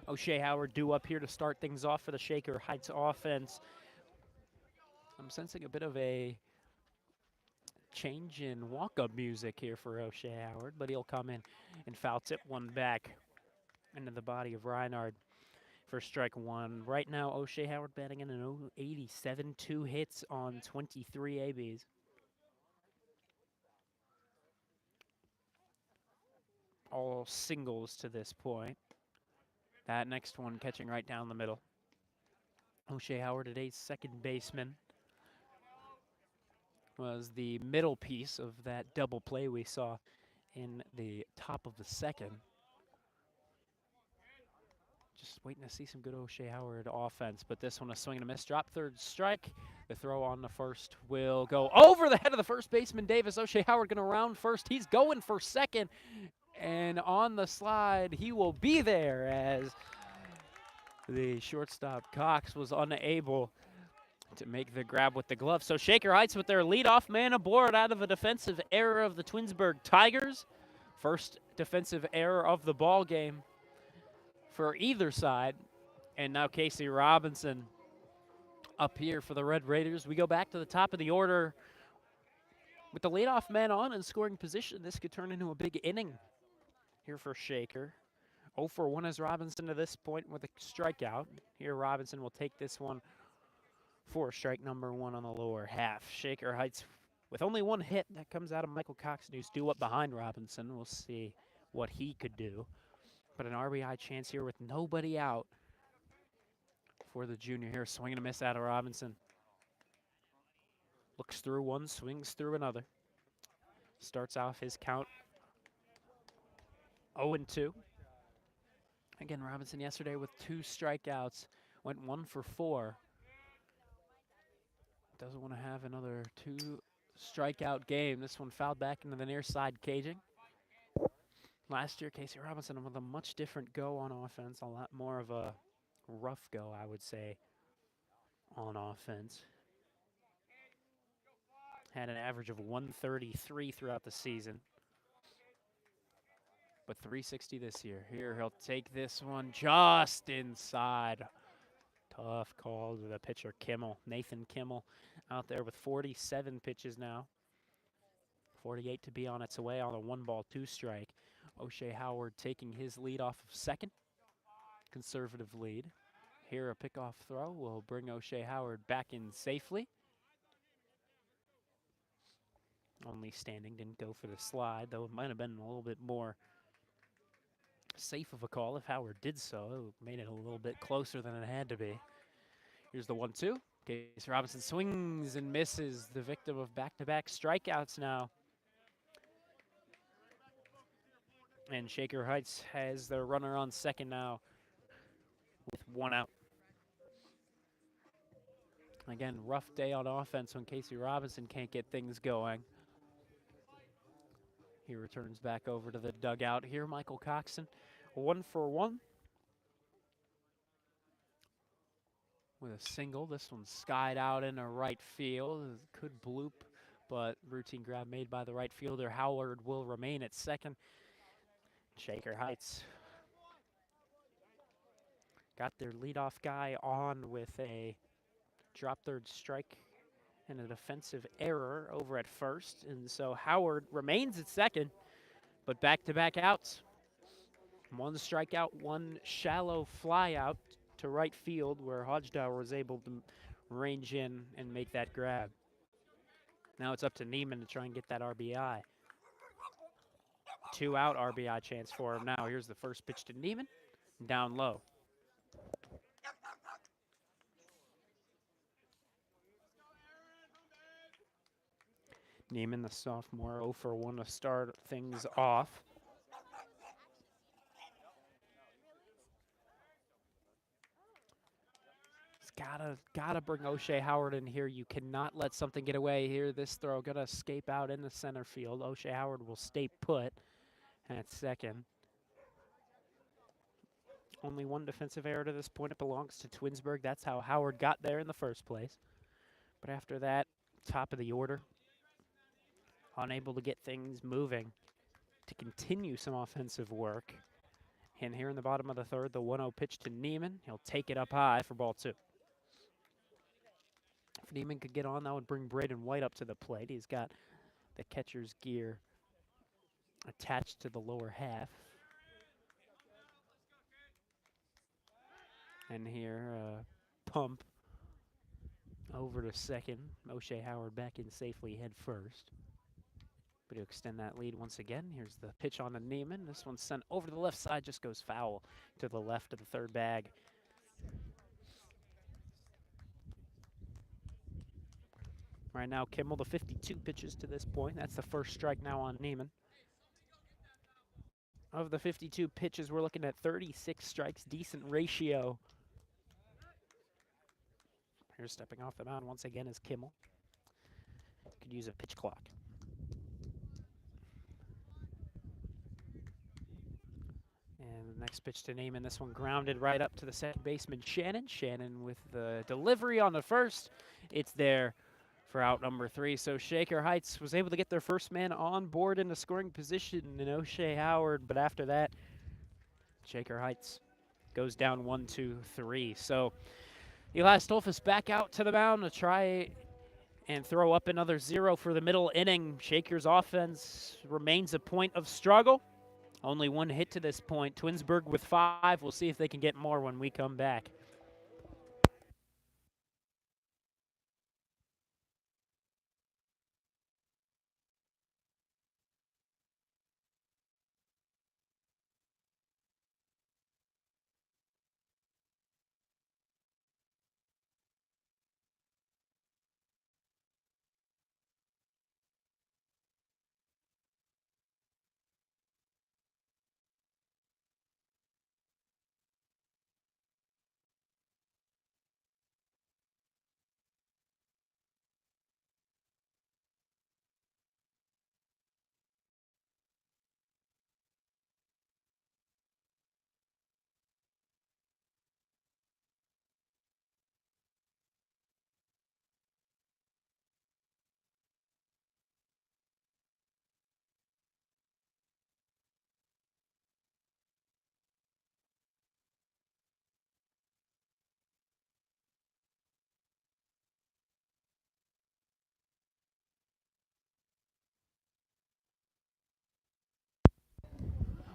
O'Shea Howard due up here to start things off for the Shaker Heights offense. I'm sensing a bit of a change in walk-up music here for O'Shea Howard, but he'll come in and foul tip one back into the body of Reinhard for strike 1. Right now, O'Shea Howard batting in an 087, 2 hits on 23 ABs. All singles to this point. That next one catching right down the middle. O'Shea Howard, today's second baseman, was the middle piece of that double play we saw in the top of the second. Just waiting to see some good O'Shea Howard offense, but this one a swing and a miss. Drop third strike. The throw on the first will go over the head of the first baseman, Davis. O'Shea Howard going to round first. He's going for second, and on the slide, he will be there as the shortstop Cox was unable to make the grab with the glove. So Shaker Heights with their leadoff man aboard out of a defensive error of the Twinsburg Tigers. First defensive error of the ball game for either side. And now Casey Robinson up here for the Red Raiders. We go back to the top of the order with the leadoff man on in scoring position. This could turn into a big inning here for Shaker. 0-for-1 is Robinson to this point with a strikeout. Here Robinson will take this one for strike number 1 on the lower half. Shaker Heights with only 1 hit. That comes out of Michael Coxon, who's due up behind Robinson. We'll see what he could do. But an RBI chance here with nobody out for the junior here. Swing and a miss out of Robinson. Looks through one, swings through another. Starts off his count 0-2. Again, Robinson yesterday with 2 strikeouts. Went 1 for 4. Doesn't want to have another 2 strikeout game. This one fouled back into the near side caging. Last year, Casey Robinson with a much different go on offense. A lot more of a rough go, I would say, on offense. Had an average of 133 throughout the season. But 360 this year. Here, he'll take this one just inside. Tough call to the pitcher, Kimmel. Nathan Kimmel out there with 47 pitches now. 48 to be on its way on a 1-ball, 2-strike. O'Shea Howard taking his lead off of second. Conservative lead. Here, a pickoff throw will bring O'Shea Howard back in safely. Only standing, didn't go for the slide, though it might have been a little bit more safe of a call if Howard did so. It made it a little bit closer than it had to be. Here's the 1-2. Casey Robinson swings and misses, the victim of back-to-back strikeouts now. And Shaker Heights has their runner on second now with 1 out. Again, rough day on offense when Casey Robinson can't get things going. He returns back over to the dugout here. Michael Coxon, 1 for 1. With a single. This one skied out into right field. Could bloop, but routine grab made by the right fielder. Howard will remain at second. Shaker Heights got their leadoff guy on with a drop third strike and a defensive error over at first. And so Howard remains at second, but back-to-back outs. 1 strikeout, 1 shallow fly out to right field where Hodgdower was able to range in and make that grab. Now it's up to Neiman to try and get that RBI. 2-out RBI chance for him now. Here's the first pitch to Neiman, down low. Neiman, the sophomore, 0 for 1 to start things off. Gotta bring O'Shea Howard in here. You cannot let something get away here. This throw gonna escape out in the center field. O'Shea Howard will stay put at second. Only 1 defensive error to this point. It belongs to Twinsburg. That's how Howard got there in the first place. But after that, top of the order, unable to get things moving to continue some offensive work. And here in the bottom of the third, the 1-0 pitch to Neiman. He'll take it up high for ball 2. If Neiman could get on, that would bring Braden White up to the plate. He's got the catcher's gear attached to the lower half. And here, pump over to second. O'Shea Howard back in safely head first. But to extend that lead once again, here's the pitch on to Neiman. This one's sent over to the left side, just goes foul to the left of the third bag. Right now, Kimmel, the 52 pitches to this point. That's the first strike now on Neiman. Of the 52 pitches, we're looking at 36 strikes, decent ratio. Here's stepping off the mound once again is Kimmel. Could use a pitch clock. And the next pitch to Neiman, this one grounded right up to the second baseman, Shannon. Shannon with the delivery on the first. It's there for out number 3. So Shaker Heights was able to get their first man on board in the scoring position in O'Shea Howard. But after that, Shaker Heights goes down 1, 2, 3. So Eli Stolfus back out to the mound to try and throw up another 0 for the middle inning. Shaker's offense remains a point of struggle. Only 1 hit to this point. Twinsburg with 5. We'll see if they can get more when we come back.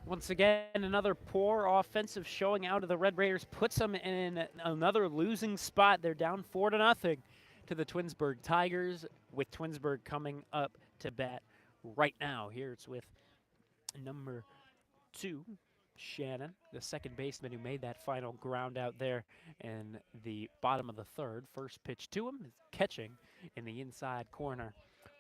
Once again, another poor offensive showing out of the Red Raiders puts them in another losing spot. They're down 4-0 to the Twinsburg Tigers, with Twinsburg coming up to bat right now. Here it's with number 2, Shannon, the second baseman who made that final ground out there in the bottom of the third. First pitch to him is catching in the inside corner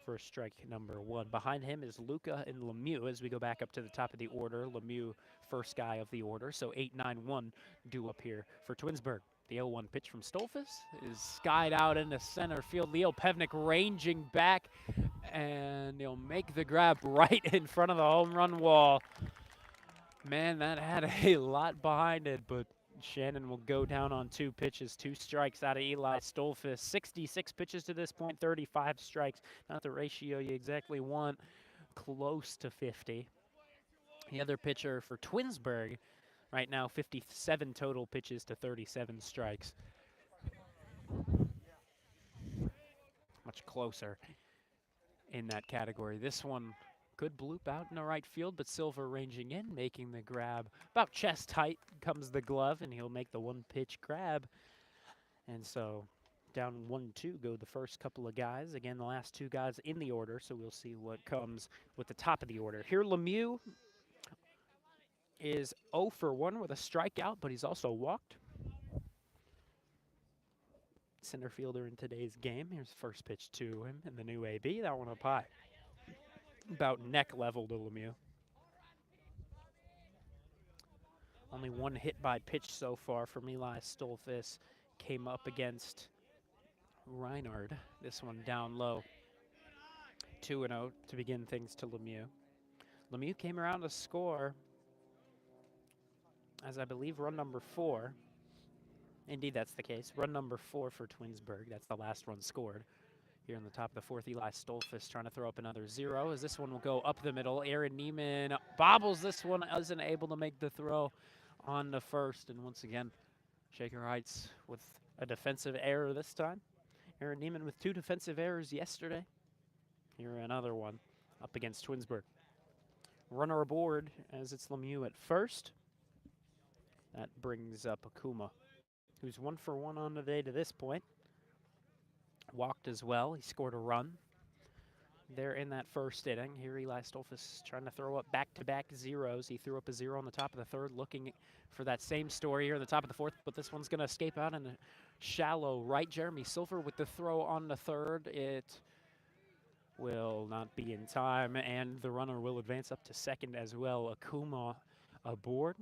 for strike number 1. Behind him is Luca and Lemieux as we go back up to the top of the order. Lemieux, first guy of the order, so 8-9-1 due up here for Twinsburg. The 0-1 pitch from Stolfus is skied out into center field. Leo Pevnik ranging back, and he'll make the grab right in front of the home run wall. Man, that had a lot behind it, but Shannon will go down on 2 pitches, 2 strikes out of Eli Stolfus. 66 pitches to this point, 35 strikes. Not the ratio you exactly want, close to 50. The other pitcher for Twinsburg right now, 57 total pitches to 37 strikes. Much closer in that category. This one could bloop out in the right field, but Silver ranging in, making the grab. About chest height comes the glove, and he'll make the 1-pitch grab. And so down 1-2 go the first couple of guys. Again, the last 2 guys in the order, so we'll see what comes with the top of the order. Here, Lemieux is 0 for 1 with a strikeout, but he's also walked. Center fielder in today's game. Here's the first pitch to him in the new AB. That one up high. About neck level to Lemieux. Only 1 hit by pitch so far from Eli Stolfus. Came up against Reinhard. This one down low. 2-0 to begin things to Lemieux. Lemieux came around to score as I believe run number 4. Indeed, that's the case. Run number 4 for Twinsburg. That's the last run scored. Here in the top of the 4th, Eli Stolfus trying to throw up another 0 as this one will go up the middle. Aaron Neiman bobbles this one, isn't able to make the throw on the first. And once again, Shaker Heights with a defensive error this time. Aaron Neiman with 2 defensive errors yesterday. Here another one up against Twinsburg. Runner aboard as it's Lemieux at first. That brings up Akuma, who's 1 for 1 on the day to this point. Walked as well. He scored a run there in that first inning. Here Eli Stolfus trying to throw up back-to-back zeros. He threw up a 0 on the top of the 3rd, looking for that same story here in the top of the 4th, but this one's going to escape out in a shallow right. Jeremy Silver with the throw on the 3rd. It will not be in time, and the runner will advance up to 2nd as well. Akuma aboard,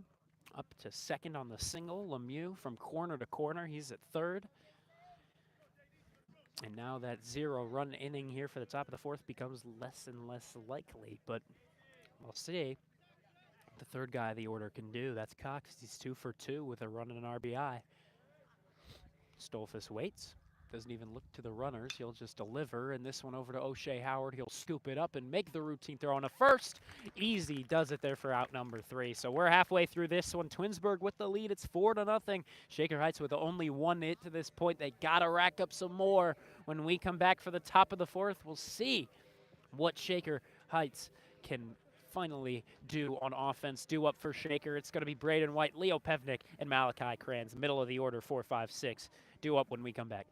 up to 2nd on the single. Lemieux from corner to corner. He's at 3rd. And now that 0-run inning here for the top of the 4th becomes less and less likely, but we'll see what the 3rd guy of the order can do. That's Cox. He's 2 for 2 with a run and an RBI. Stolfus waits. Doesn't even look to the runners. He'll just deliver, and this one over to O'Shea Howard. He'll scoop it up and make the routine throw on a first. Easy does it there for out number 3. So we're halfway through this one. Twinsburg with the lead. It's 4-0. Shaker Heights with only 1 hit to this point. They got to rack up some more. When we come back for the top of the 4th, we'll see what Shaker Heights can finally do on offense. Due up for Shaker, it's going to be Braden White, Leo Pevnik, and Malachi Kranz. Middle of the order, 4, 5, 6. Due up when we come back.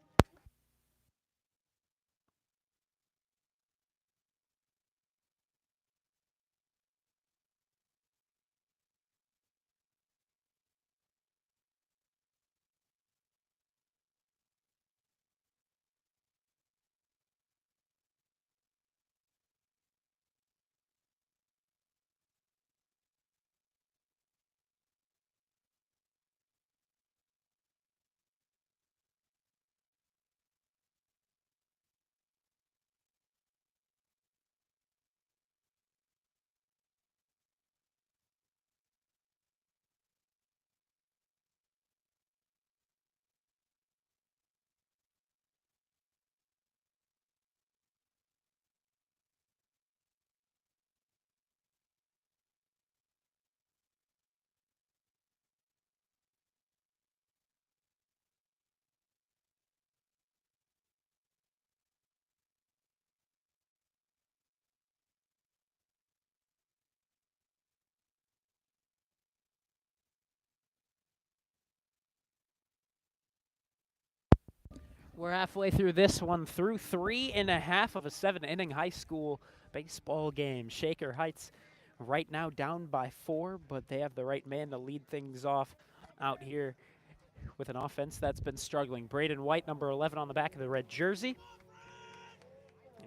We're halfway through this one, through 3.5 of a 7-inning high school baseball game. Shaker Heights right now down by 4, but they have the right man to lead things off out here with an offense that's been struggling. Braden White, number 11 on the back of the red jersey.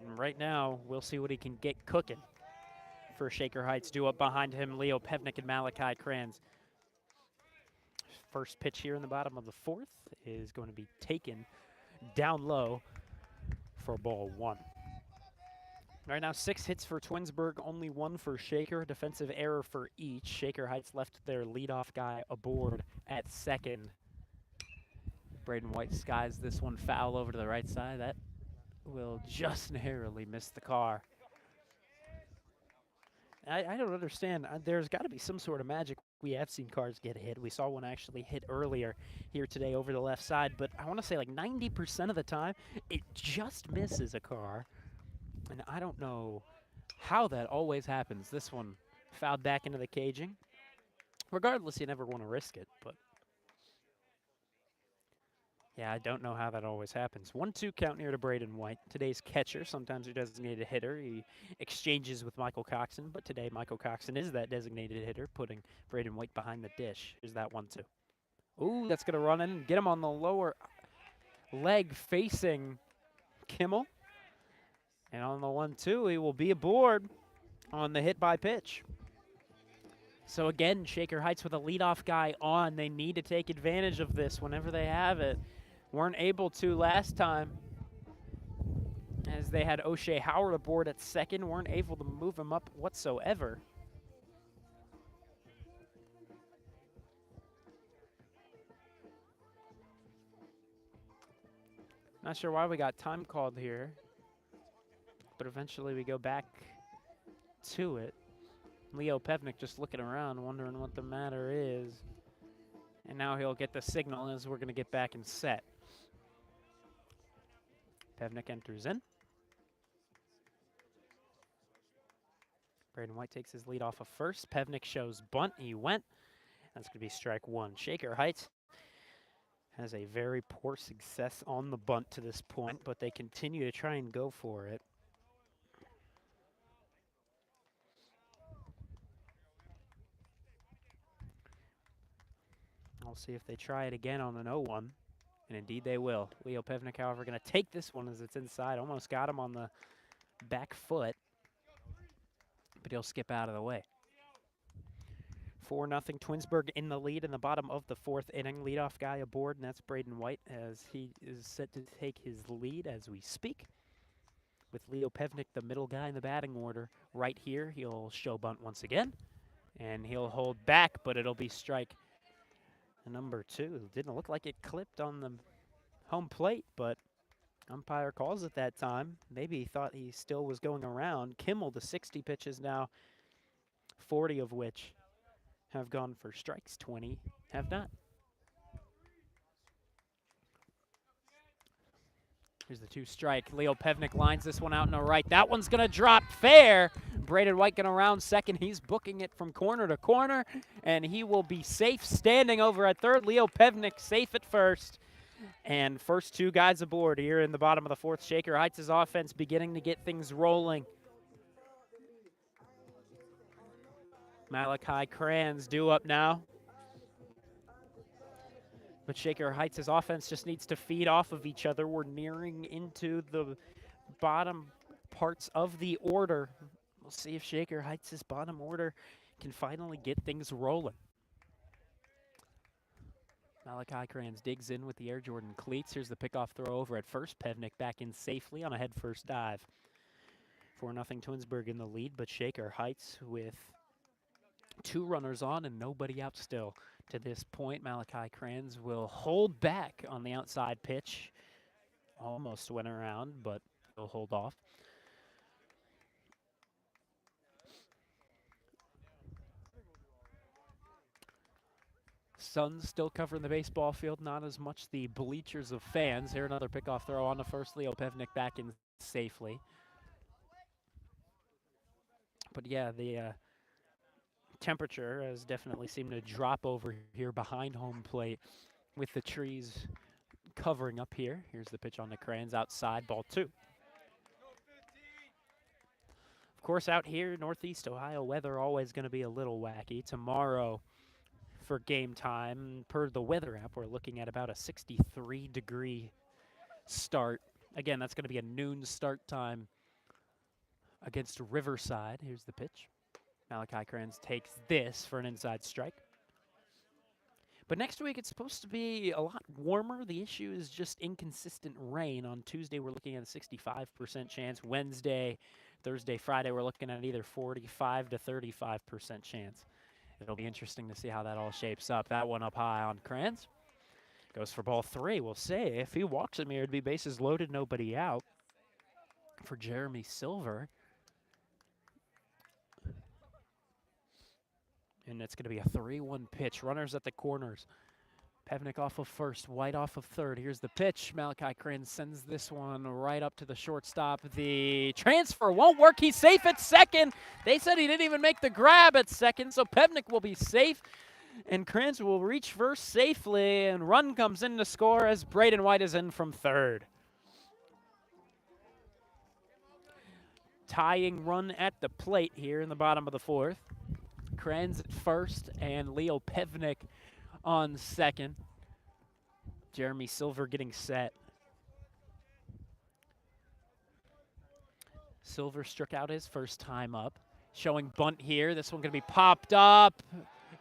And right now, we'll see what he can get cooking for Shaker Heights. Due up behind him, Leo Pevnik and Malachi Kranz. First pitch here in the bottom of the 4th is going to be taken down low for ball 1. Right now, 6 hits for Twinsburg, only 1 for Shaker. Defensive error for each. Shaker Heights left their leadoff guy aboard at second. Braden White skies this one foul over to the right side. That will just narrowly miss the car. I don't understand. There's got to be some sort of magic. We have seen cars get hit. We saw one actually hit earlier here today over the left side, but I want to say like 90% of the time, it just misses a car. And I don't know how that always happens. This one fouled back into the caging. Regardless, you never want to risk it, but yeah, I don't know how that always happens. 1-2 count here to Braden White. Today's catcher, sometimes a designated hitter. He exchanges with Michael Coxon, but today Michael Coxon is that designated hitter, putting Braden White behind the dish. Here's that 1-2. Ooh, that's going to run in and get him on the lower leg facing Kimmel. And on the 1-2, he will be aboard on the hit by pitch. So again, Shaker Heights with a leadoff guy on. They need to take advantage of this whenever they have it. Weren't able to last time, as they had O'Shea Howard aboard at second. Weren't able to move him up whatsoever. Not sure why we got time called here, but eventually we go back to it. Leo Pevnik just looking around, wondering what the matter is. And now he'll get the signal as we're going to get back and set. Pevnik enters in. Braden White takes his lead off of first. Pevnik shows bunt. He went. That's going to be strike 1. Shaker Heights has a very poor success on the bunt to this point, but they continue to try and go for it. We'll see if they try it again on an 0-1, and indeed they will. Leo Pevnik, however, going to take this one as it's inside. Almost got him on the back foot, but he'll skip out of the way. 4-0 Twinsburg in the lead in the bottom of the 4th inning. Leadoff guy aboard, and that's Braden White, as he is set to take his lead as we speak. With Leo Pevnik, the middle guy in the batting order, right here. He'll show bunt once again, and he'll hold back, but it'll be strike number 2. Didn't look like it clipped on the home plate, but umpire calls it that time. Maybe he thought he still was going around. Kimmel, the 60 pitches now, 40 of which have gone for strikes, 20 have not. Here's the 2-strike. Leo Pevnik lines this one out in the right. That one's going to drop fair. Braden White going around second. He's booking it from corner to corner, and he will be safe standing over at third. Leo Pevnik safe at first. And first 2 guys aboard here in the bottom of the 4th. Shaker Heights' offense beginning to get things rolling. Malachi Kranz due up now. But Shaker Heights' offense just needs to feed off of each other. We're nearing into the bottom parts of the order. We'll see if Shaker Heights' bottom order can finally get things rolling. Malachi Kranz digs in with the Air Jordan cleats. Here's the pickoff throw over at first. Pevnik back in safely on a head-first dive. 4-0 Twinsburg in the lead, but Shaker Heights with 2 runners on and nobody out still. To this point, Malachi Kranz will hold back on the outside pitch. Almost went around, but he'll hold off. Sun's still covering the baseball field, not as much the bleachers of fans. Here another pickoff throw on the first. Leo Pevnik back in safely. But yeah, the temperature has definitely seemed to drop over here behind home plate with the trees covering up here. Here's the pitch on the Crayons outside, ball 2. Of course, out here, Northeast Ohio weather always going to be a little wacky. Tomorrow, for game time, per the weather app, we're looking at about a 63-degree start. Again, that's going to be a noon start time against Riverside. Here's the pitch. Malachi Crayons takes this for an inside strike. But next week, it's supposed to be a lot warmer. The issue is just inconsistent rain. On Tuesday, we're looking at a 65% chance. Wednesday, Thursday, Friday, we're looking at either 45 to 35% chance. It'll be interesting to see how that all shapes up. That one up high on Crayons. Goes for ball 3. We'll see. If he walks him here, it'd be bases loaded, nobody out for Jeremy Silver. And it's going to be a 3-1 pitch. Runners at the corners. Pevnik off of first, White off of third. Here's the pitch. Malachi Crayons sends this one right up to the shortstop. The transfer won't work. He's safe at second. They said he didn't even make the grab at second, so Pevnik will be safe. And Crayons will reach first safely, and run comes in to score as Braden White is in from third. Tying run at the plate here in the bottom of the 4th. Crayons at first and Leo Pevnik on second. Jeremy Silver getting set. Silver struck out his first time up. Showing bunt here. This one going to be popped up.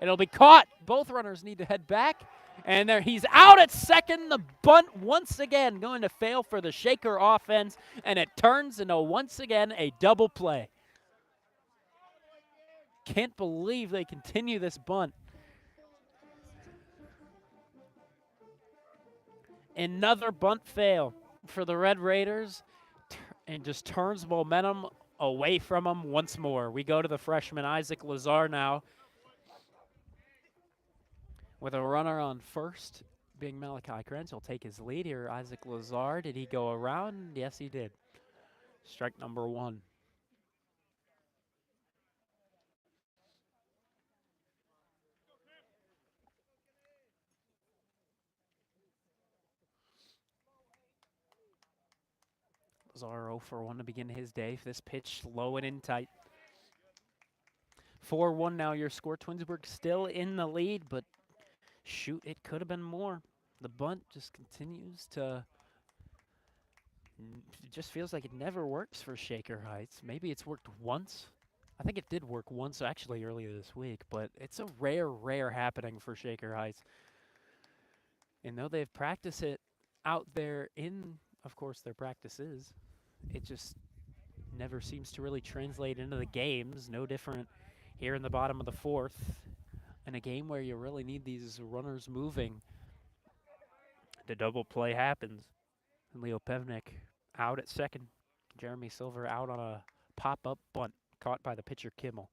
It'll be caught. Both runners need to head back. And there he's out at second. The bunt once again going to fail for the Shaker offense. And it turns into once again a double play. Can't believe they continue this bunt. Another bunt fail for the Red Raiders and just turns momentum away from them once more. We go to the freshman Isaac Lazar now with a runner on first being Malachi Crayons. He'll take his lead here. Isaac Lazar, did he go around? Yes, he did. Strike number 1. Lazar 0 for 1 to begin his day. This pitch low and in tight. 4-1 now your score. Twinsburg still in the lead, but shoot, it could have been more. The bunt just continues to, it just feels like it never works for Shaker Heights. Maybe it's worked once. I think it did work once actually earlier this week, but it's a rare happening for Shaker Heights. And though they've practiced it out there in, of course, their practices, it just never seems to really translate into the games. No different here in the bottom of the 4th. In a game where you really need these runners moving, the double play happens. And Leo Pevnik out at second. Jeremy Silver out on a pop-up bunt caught by the pitcher Kimmel.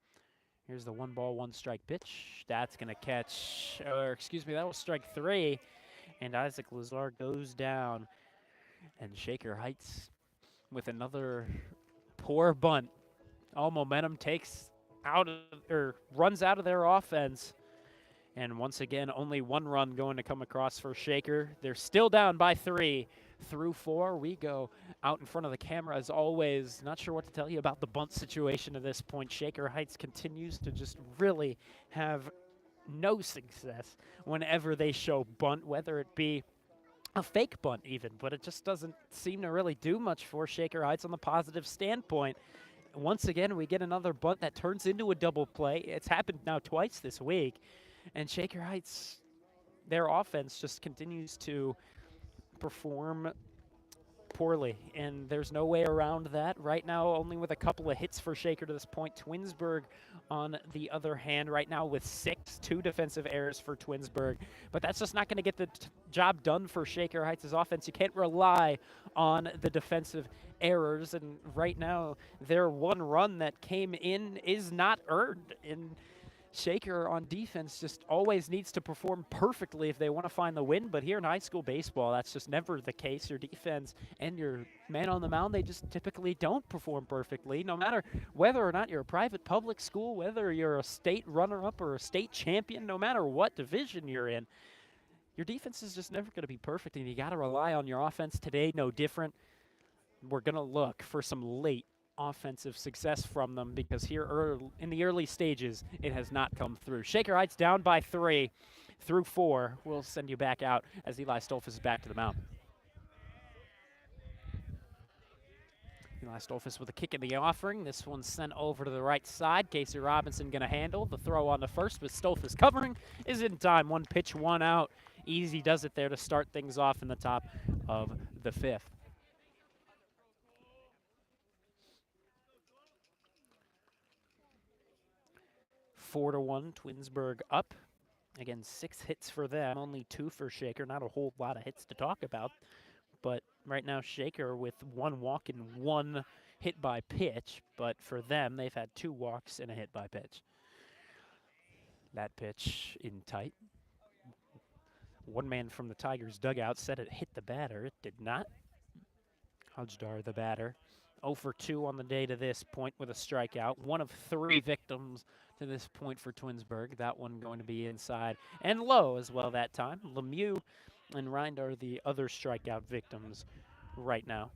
Here's the 1-ball-1-strike pitch. That's going to catch, or excuse me, that was strike 3. And Isaac Lazar goes down. And Shaker Heights with another poor bunt. All momentum takes out of, or runs out of their offense. And once again, only 1 run going to come across for Shaker. They're still down by 3 through 4. We go out in front of the camera as always. Not sure what to tell you about the bunt situation at this point. Shaker Heights continues to just really have no success whenever they show bunt, whether it be a fake bunt even, but it just doesn't seem to really do much for Shaker Heights on the positive standpoint. Once again, we get another bunt that turns into a double play. It's happened now twice this week, and Shaker Heights, their offense just continues to perform poorly, and there's no way around that. Right now, only with a couple of hits for Shaker to this point. Twinsburg, on the other hand, right now with 2 defensive errors for Twinsburg. But that's just not going to get the job done for Shaker Heights' offense. You can't rely on the defensive errors, and right now, their 1 run that came in is not earned. And Shaker on defense just always needs to perform perfectly if they want to find the win, but here in high school baseball, that's just never the case. Your defense and your man on the mound, they just typically don't perform perfectly, no matter whether or not you're a private public school, whether you're a state runner-up or a state champion, no matter what division you're in. your defense is just never going to be perfect, and you got to rely on your offense. Today, no different. We're going to look for some late offensive success from them because here in the early stages, it has not come through. Shaker Heights down by 3 through 4. We'll send you back out as Eli Stolfus is back to the mound. Eli Stolfus with a kick in the offering. This one's sent over to the right side. Casey Robinson going to handle the throw on the first, but Stolfus covering is in time. 1 pitch, 1 out. Easy does it there to start things off in the top of the 5th. Four to 1, Twinsburg up. Again, 6 hits for them, only 2 for Shaker. Not a whole lot of hits to talk about. But right now, Shaker with 1 walk and 1 hit by pitch. But for them, they've had 2 walks and a hit by pitch. That pitch in tight. One man from the Tigers dugout said it hit the batter. It did not. Hajdar, the batter, 0 for 2 on the day to this point with a strikeout. 1 of 3 victims to this point for Twinsburg. That one going to be inside and low as well that time. Lemieux and Rind are the other strikeout victims right now.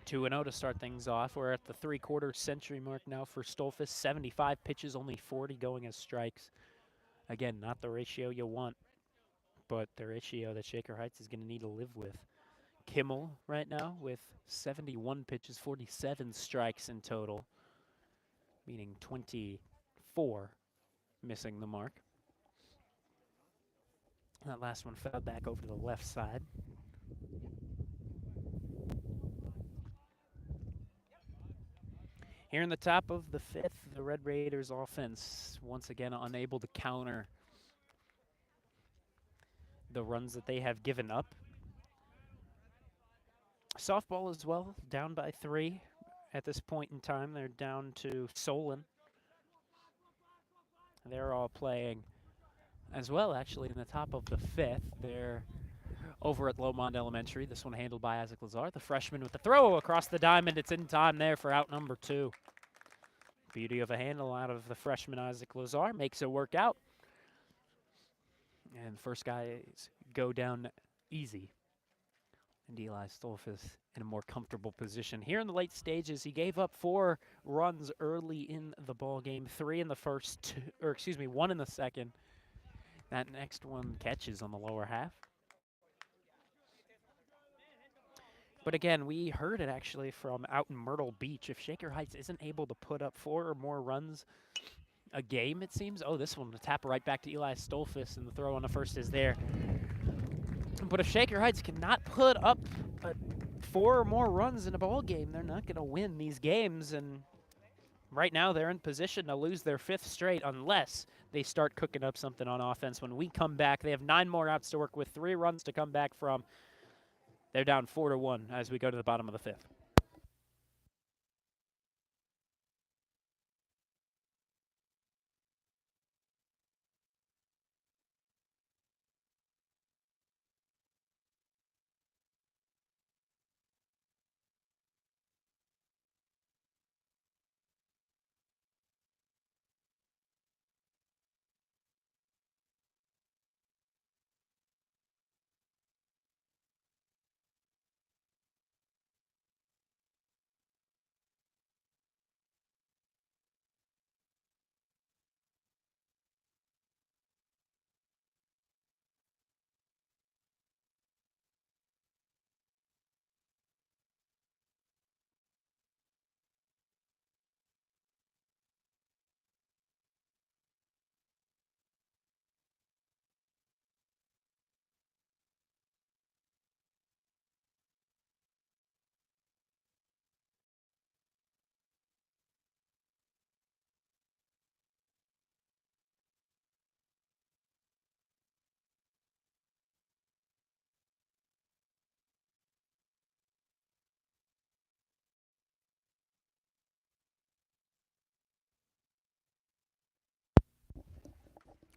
2-0 to start things off. We're at the 3/4 century mark now for Stolfus. 75 pitches, only 40 going as strikes. Again, not the ratio you want, but the ratio that Shaker Heights is going to need to live with. Kimmel right now with 71 pitches, 47 strikes in total, meaning 24 missing the mark. That last one fell back over to the left side. Here in the top of the 5th, the Red Raiders offense once again unable to counter the runs that they have given up. Softball as well, down by 3 at this point in time. They're down to Solon. They're all playing as well, actually, in the top of the 5th. They're over at Lomond Elementary. This one handled by Isaac Lazar. The freshman with the throw across the diamond. It's in time there for out number 2. Beauty of a handle out of the freshman Isaac Lazar. Makes it work out. And first guys go down easy. And Eli Stolfus in a more comfortable position. Here in the late stages, he gave up 4 runs early in the ball game. 3 in the first, 1 in the second. That next one catches on the lower half. But again, we heard it actually from out in Myrtle Beach. If Shaker Heights isn't able to put up 4 or more runs a game, it seems. Oh, this one, a tap right back to Eli Stolfus, and the throw on the first is there. But if Shaker Heights cannot put up 4 or more runs in a ball game, they're not going to win these games. And right now, they're in position to lose their 5th straight unless they start cooking up something on offense. When we come back, they have 9 more outs to work with, 3 runs to come back from. They're down 4-1 as we go to the bottom of the 5th.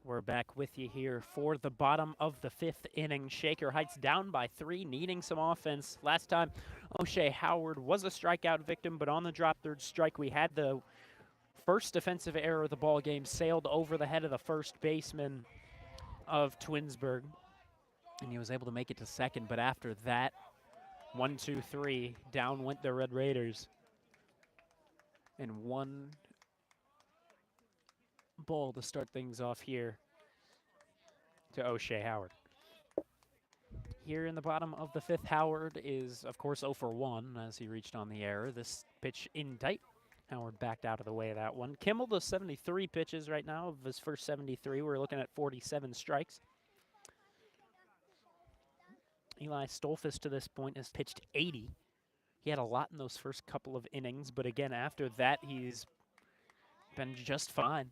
We're back with you here for the bottom of the 5th inning. Shaker Heights down by 3, needing some offense. Last time, O'Shea Howard was a strikeout victim, but on the drop third strike, we had the first defensive error of the ball game, sailed over the head of the first baseman. of Twinsburg, and he was able to make it to second. But after that, 1, 2, 3, down went the Red Raiders. And one ball to start things off here to O'Shea Howard. Here in the bottom of the fifth, Howard is, of course, 0 for 1 as he reached on the error. This pitch in tight. Howard backed out of the way of that one. Kimmel does 73 pitches right now of his first 73. We're looking at 47 strikes. Eli Stolfus to this point has pitched 80. He had a lot in those first couple of innings, but again, after that, he's been just fine.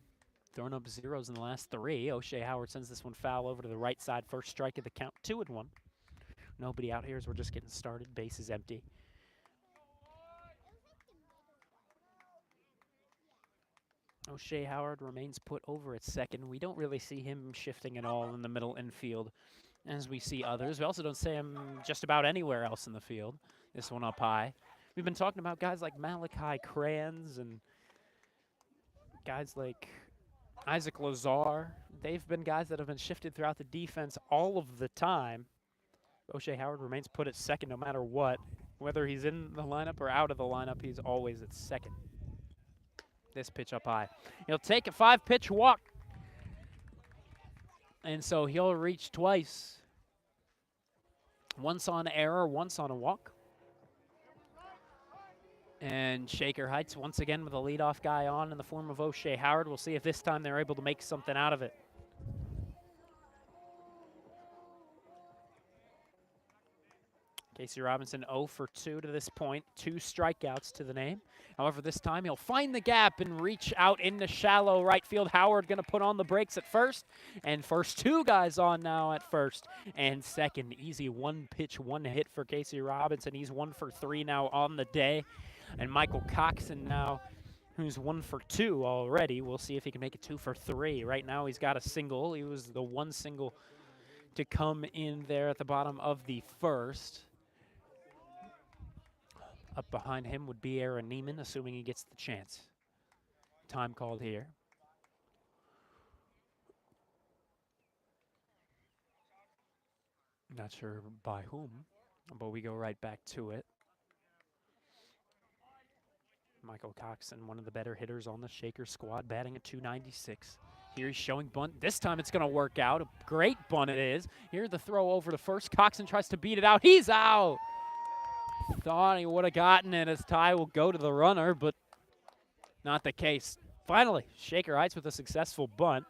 Throwing up zeros in the last 3. O'Shea Howard sends this one foul over to the right side. First strike of the count, 2-1. Nobody out here as we're just getting started. Base is empty. O'Shea Howard remains put over at second. We don't really see him shifting at all in the middle infield as we see others. We also don't see him just about anywhere else in the field. This one up high. We've been talking about guys like Malachi Kranz and guys like Isaac Lazar. They've been guys that have been shifted throughout the defense all of the time. O'Shea Howard remains put at second no matter what. Whether he's in the lineup or out of the lineup, he's always at second. This pitch up high. He'll take a 5-pitch walk. And so he'll reach twice. Once on error, once on a walk. And Shaker Heights once again with a leadoff guy on in the form of O'Shea Howard. We'll see if this time they're able to make something out of it. Casey Robinson 0 for 2 to this point. 2 strikeouts to the name. However, this time he'll find the gap and reach out into shallow right field. Howard going to put on the brakes at first. And first 2 guys on now at first and second. Easy 1-pitch, 1-hit for Casey Robinson. He's 1 for 3 now on the day. And Michael Coxon now, who's 1 for 2 already. We'll see if he can make it 2 for 3. Right now he's got a single. He was the one single to come in there at the bottom of the first. Up behind him would be Aaron Neiman, assuming he gets the chance. Time called here. Not sure by whom, but we go right back to it. Michael Coxon, one of the better hitters on the Shaker squad, batting at .296. Here he's showing bunt. This time it's going to work out. A great bunt it is. Here the throw over to first. Coxon tries to beat it out. He's out. Thought he would have gotten it as Ty will go to the runner, but not the case. Finally, Shaker Heights with a successful bunt.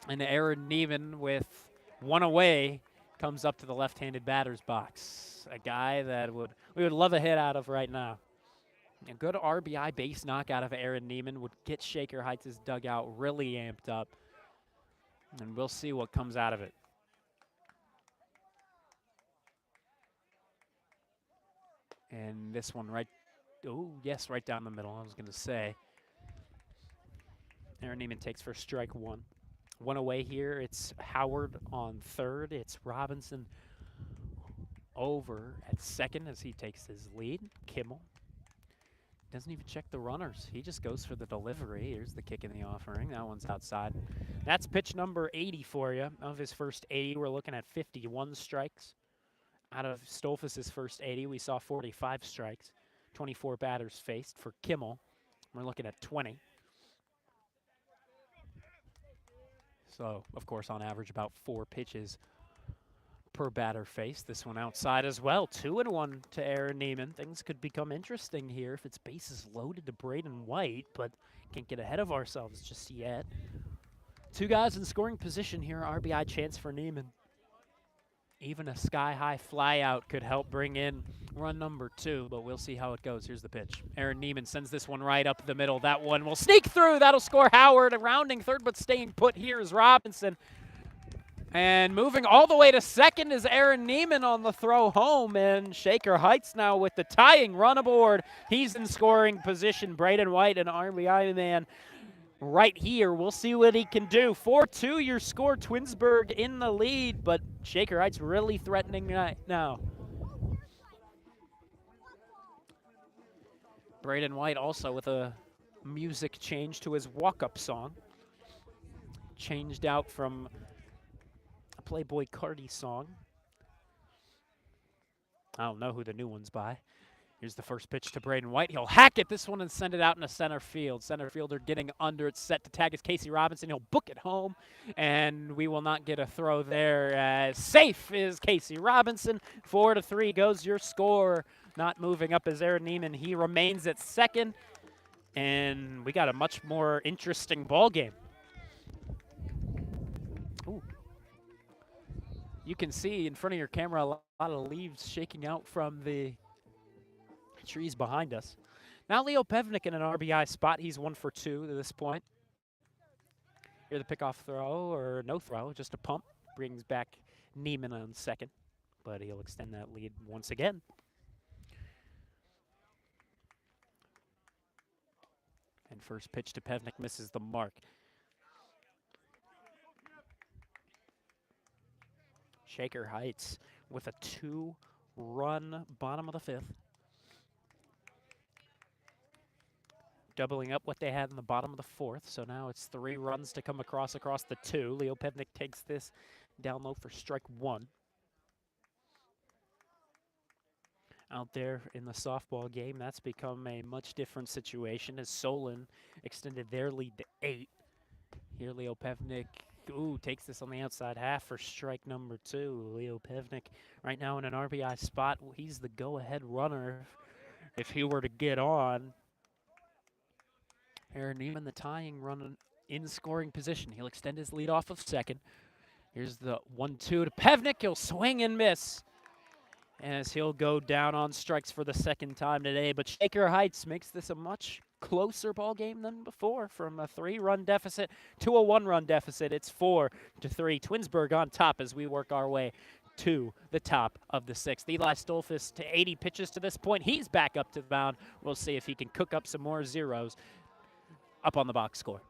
And Aaron Neiman with one away comes up to the left-handed batter's box. A guy that we would love a hit out of right now. A good RBI base knock out of Aaron Neiman would get Shaker Heights' dugout really amped up. And we'll see what comes out of it. And this one right down the middle, I was going to say. Aaron Neiman takes first strike 1. 1 away here. It's Howard on third. It's Robinson over at second as he takes his lead. Kimmel doesn't even check the runners. He just goes for the delivery. Here's the kick in the offering. That one's outside. That's pitch number 80 for you. Of his first 80, we're looking at 51 strikes. Out of Stolfus' first 80, we saw 45 strikes. 24 batters faced for Kimmel. We're looking at 20. So, of course, on average, about 4 pitches per batter faced. This one outside as well. 2-1 to Aaron Neiman. Things could become interesting here if it's bases loaded to Braden White, but can't get ahead of ourselves just yet. 2 guys in scoring position here. RBI chance for Neiman. Even a sky-high flyout could help bring in run number 2, but we'll see how it goes. Here's the pitch. Aaron Neiman sends this one right up the middle. That one will sneak through. That'll score Howard. A rounding third, but staying put here is Robinson. And moving all the way to second is Aaron Neiman on the throw home. And Shaker Heights now with the tying run aboard. He's in scoring position. Braden White, an RBI man, right here. We'll see what he can do. 4-2 your score. Twinsburg in the lead, but Shaker Heights really threatening right now. Braden White also with a music change to his walk-up song. changed out from a Playboy Cardi song. I don't know who the new one's by. Here's the first pitch to Braden White. He'll hack it this one and send it out into center field. Center fielder getting under. It's set to tag is Casey Robinson. He'll book it home, and we will not get a throw there. Safe is Casey Robinson. 4-3 goes your score. Not moving up is Aaron Neiman. He remains at second, and we got a much more interesting ball game. Ooh. You can see in front of your camera a lot of leaves shaking out from the trees behind us. Now Leo Pevnik in an RBI spot. He's 1 for 2 to this point. Here the pickoff throw, or no throw, just a pump. Brings back Neiman on second, but he'll extend that lead once again. And first pitch to Pevnik misses the mark. Shaker Heights with a 2-run bottom of the 5th. Doubling up what they had in the bottom of the 4th, so now it's 3 runs to come across the 2. Leo Pevnik takes this down low for strike 1. Out there in the softball game, that's become a much different situation as Solon extended their lead to 8. Here Leo Pevnik, takes this on the outside half for strike number 2. Leo Pevnik right now in an RBI spot. He's the go-ahead runner if he were to get on. Aaron Neiman, the tying run in scoring position. He'll extend his lead off of second. Here's the 1-2 to Pevnik. He'll swing and miss as he'll go down on strikes for the second time today. But Shaker Heights makes this a much closer ball game than before. From a 3-run deficit to a 1-run deficit, it's 4-3. Twinsburg on top as we work our way to the top of the 6th. Eli Stolfus to 80 pitches to this point. He's back up to the mound. We'll see if he can cook up some more zeros up on the box score.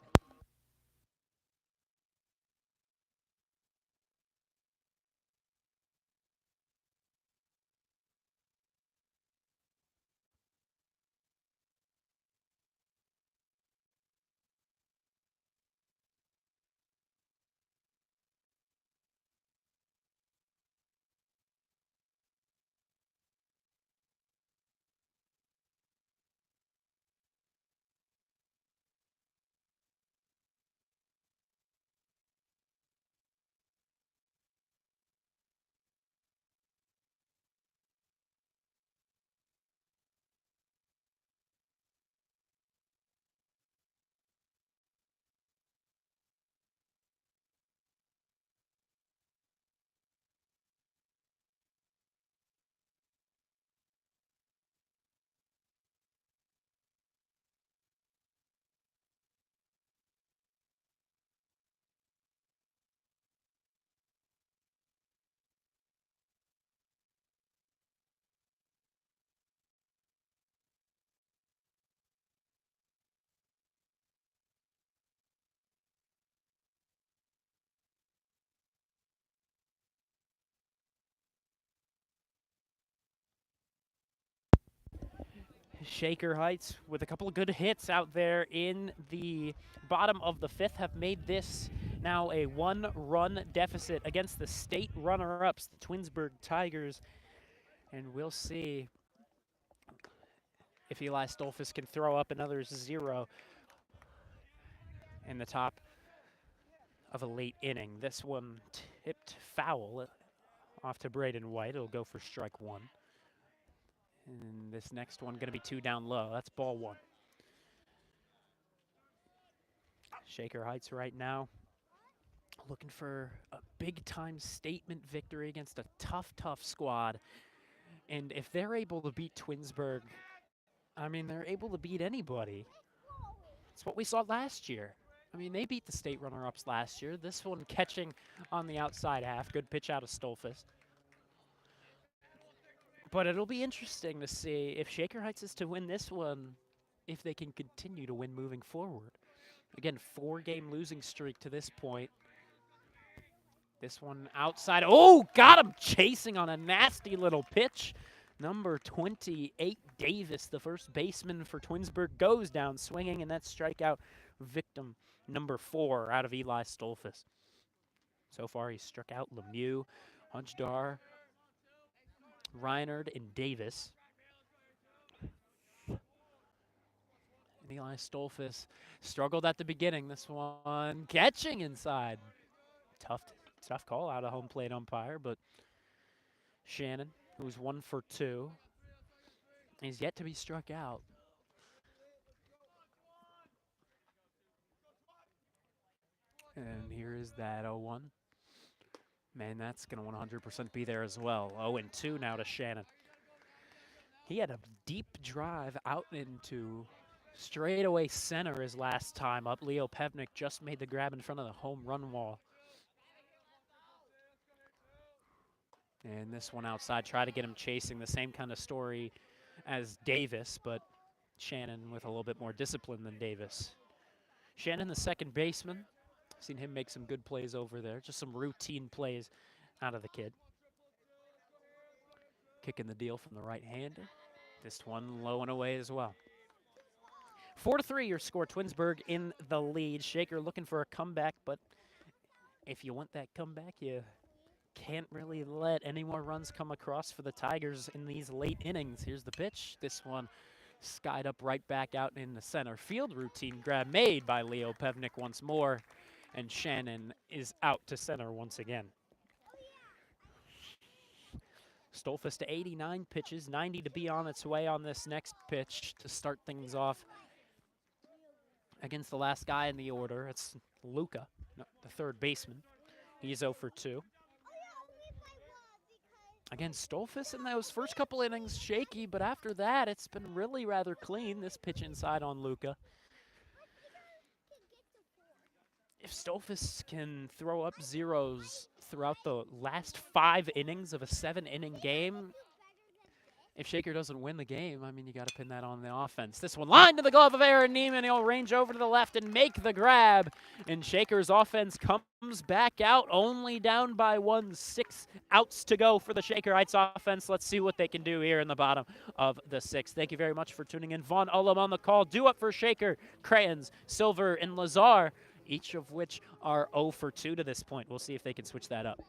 Shaker Heights with a couple of good hits out there in the bottom of the 5th have made this now a 1-run deficit against the state runner-ups, the Twinsburg Tigers. And we'll see if Eli Stolfus can throw up another 0 in the top of a late inning. This one tipped foul off to Braden White. It'll go for strike 1. And this next one going to be 2 down low. That's ball 1. Shaker Heights right now looking for a big-time statement victory against a tough squad. And if they're able to beat Twinsburg, I mean, they're able to beat anybody. It's what we saw last year. I mean, they beat the state runner-ups last year. This one catching on the outside half. Good pitch out of Stolfus. But it'll be interesting to see if Shaker Heights is to win this one, if they can continue to win moving forward. Again, 4-game losing streak to this point. This one outside. Oh, got him chasing on a nasty little pitch. Number 28, Davis, the first baseman for Twinsburg, goes down swinging, and that strikeout victim number 4 out of Eli Stolfus. So far, he's struck out Lemieux, Hunjdar, Reinard, and Davis. And Eli Stolfus struggled at the beginning. This one catching inside. Tough call out of home plate umpire, but Shannon, who's 1 for 2, he's yet to be struck out. And here is that 0-1. Man, that's going to 100% be there as well. 0-2 now to Shannon. He had a deep drive out into straightaway center his last time up. Leo Pevnik just made the grab in front of the home run wall. And this one outside, try to get him chasing. The same kind of story as Davis, but Shannon with a little bit more discipline than Davis. Shannon, the second baseman. Seen him make some good plays over there. Just some routine plays out of the kid. Kicking the deal from the right-hander. This one low and away as well. 4-3 your score. Twinsburg in the lead. Shaker looking for a comeback, but if you want that comeback, you can't really let any more runs come across for the Tigers in these late innings. Here's the pitch. This one skied up right back out in the center field. Routine grab made by Leo Pevnik once more, and Shannon is out to center once again. Stolfus to 89 pitches, 90 to be on its way on this next pitch to start things off against the last guy in the order. It's Luca, the third baseman. He's 0 for 2. Again, Stolfus in those first couple innings, shaky, but after that, it's been really rather clean. This pitch inside on Luca. If Stolfus can throw up zeros throughout the last 5 innings of a 7-inning game, if Shaker doesn't win the game, I mean, you got to pin that on the offense. This one lined to the glove of Aaron Neiman. He'll range over to the left and make the grab. And Shaker's offense comes back out, only down by 1, 6 outs to go for the Shaker Heights offense. Let's see what they can do here in the bottom of the 6th. Thank you very much for tuning in. Vaughn Ullum on the call. Due up for Shaker, Crayons, Silver, and Lazar, each of which are 0 for 2 to this point. We'll see if they can switch that up.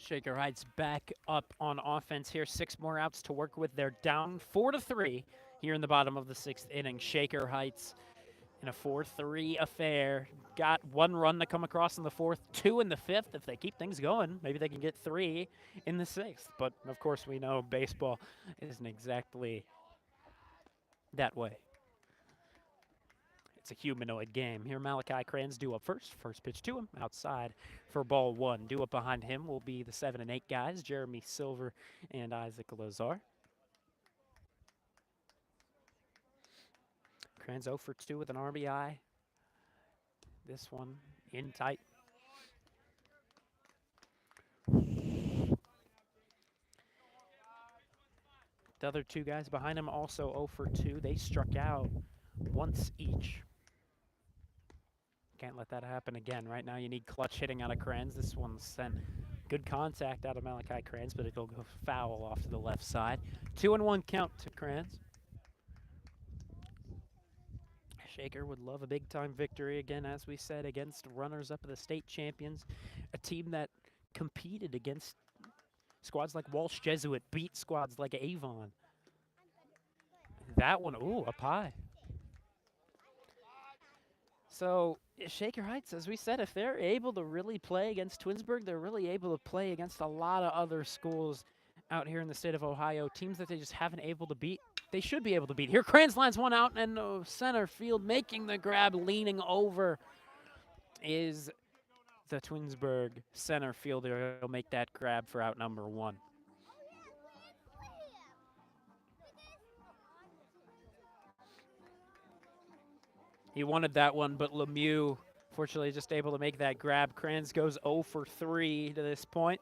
Shaker Heights back up on offense here. 6 more outs to work with. They're down 4-3 here in the bottom of the 6th inning. Shaker Heights in a 4-3 affair. Got 1 run to come across in the 4th, 2 in the 5th. If they keep things going, maybe they can get 3 in the 6th. But, of course, we know baseball isn't exactly that way. It's a humanoid game. Here, Malachi Kranz due up first. First pitch to him, outside for ball 1. Due up behind him will be the 7 and 8 guys, Jeremy Silver and Isaac Lazar. Kranz 0 for 2 with an RBI. This one in tight. The other 2 guys behind him also 0 for 2. They struck out once each. Can't let that happen again. Right now you need clutch hitting out of Kranz. This one's sent good contact out of Malachi Kranz, but it'll go foul off to the left side. 2-1 count to Kranz. Shaker would love a big-time victory again, as we said, against runners-up of the state champions, a team that competed against squads like Walsh Jesuit, beat squads like Avon. That one, ooh, up high. So Shaker Heights, as we said, if they're able to really play against Twinsburg, they're really able to play against a lot of other schools out here in the state of Ohio, teams that they just haven't able to beat. They should be able to beat. Here, Kranz lines one out, and center field making the grab, leaning over is the Twinsburg center fielder. He'll make that grab for out number 1. He wanted that one, but Lemieux, fortunately, just able to make that grab. Kranz goes 0 for 3 to this point.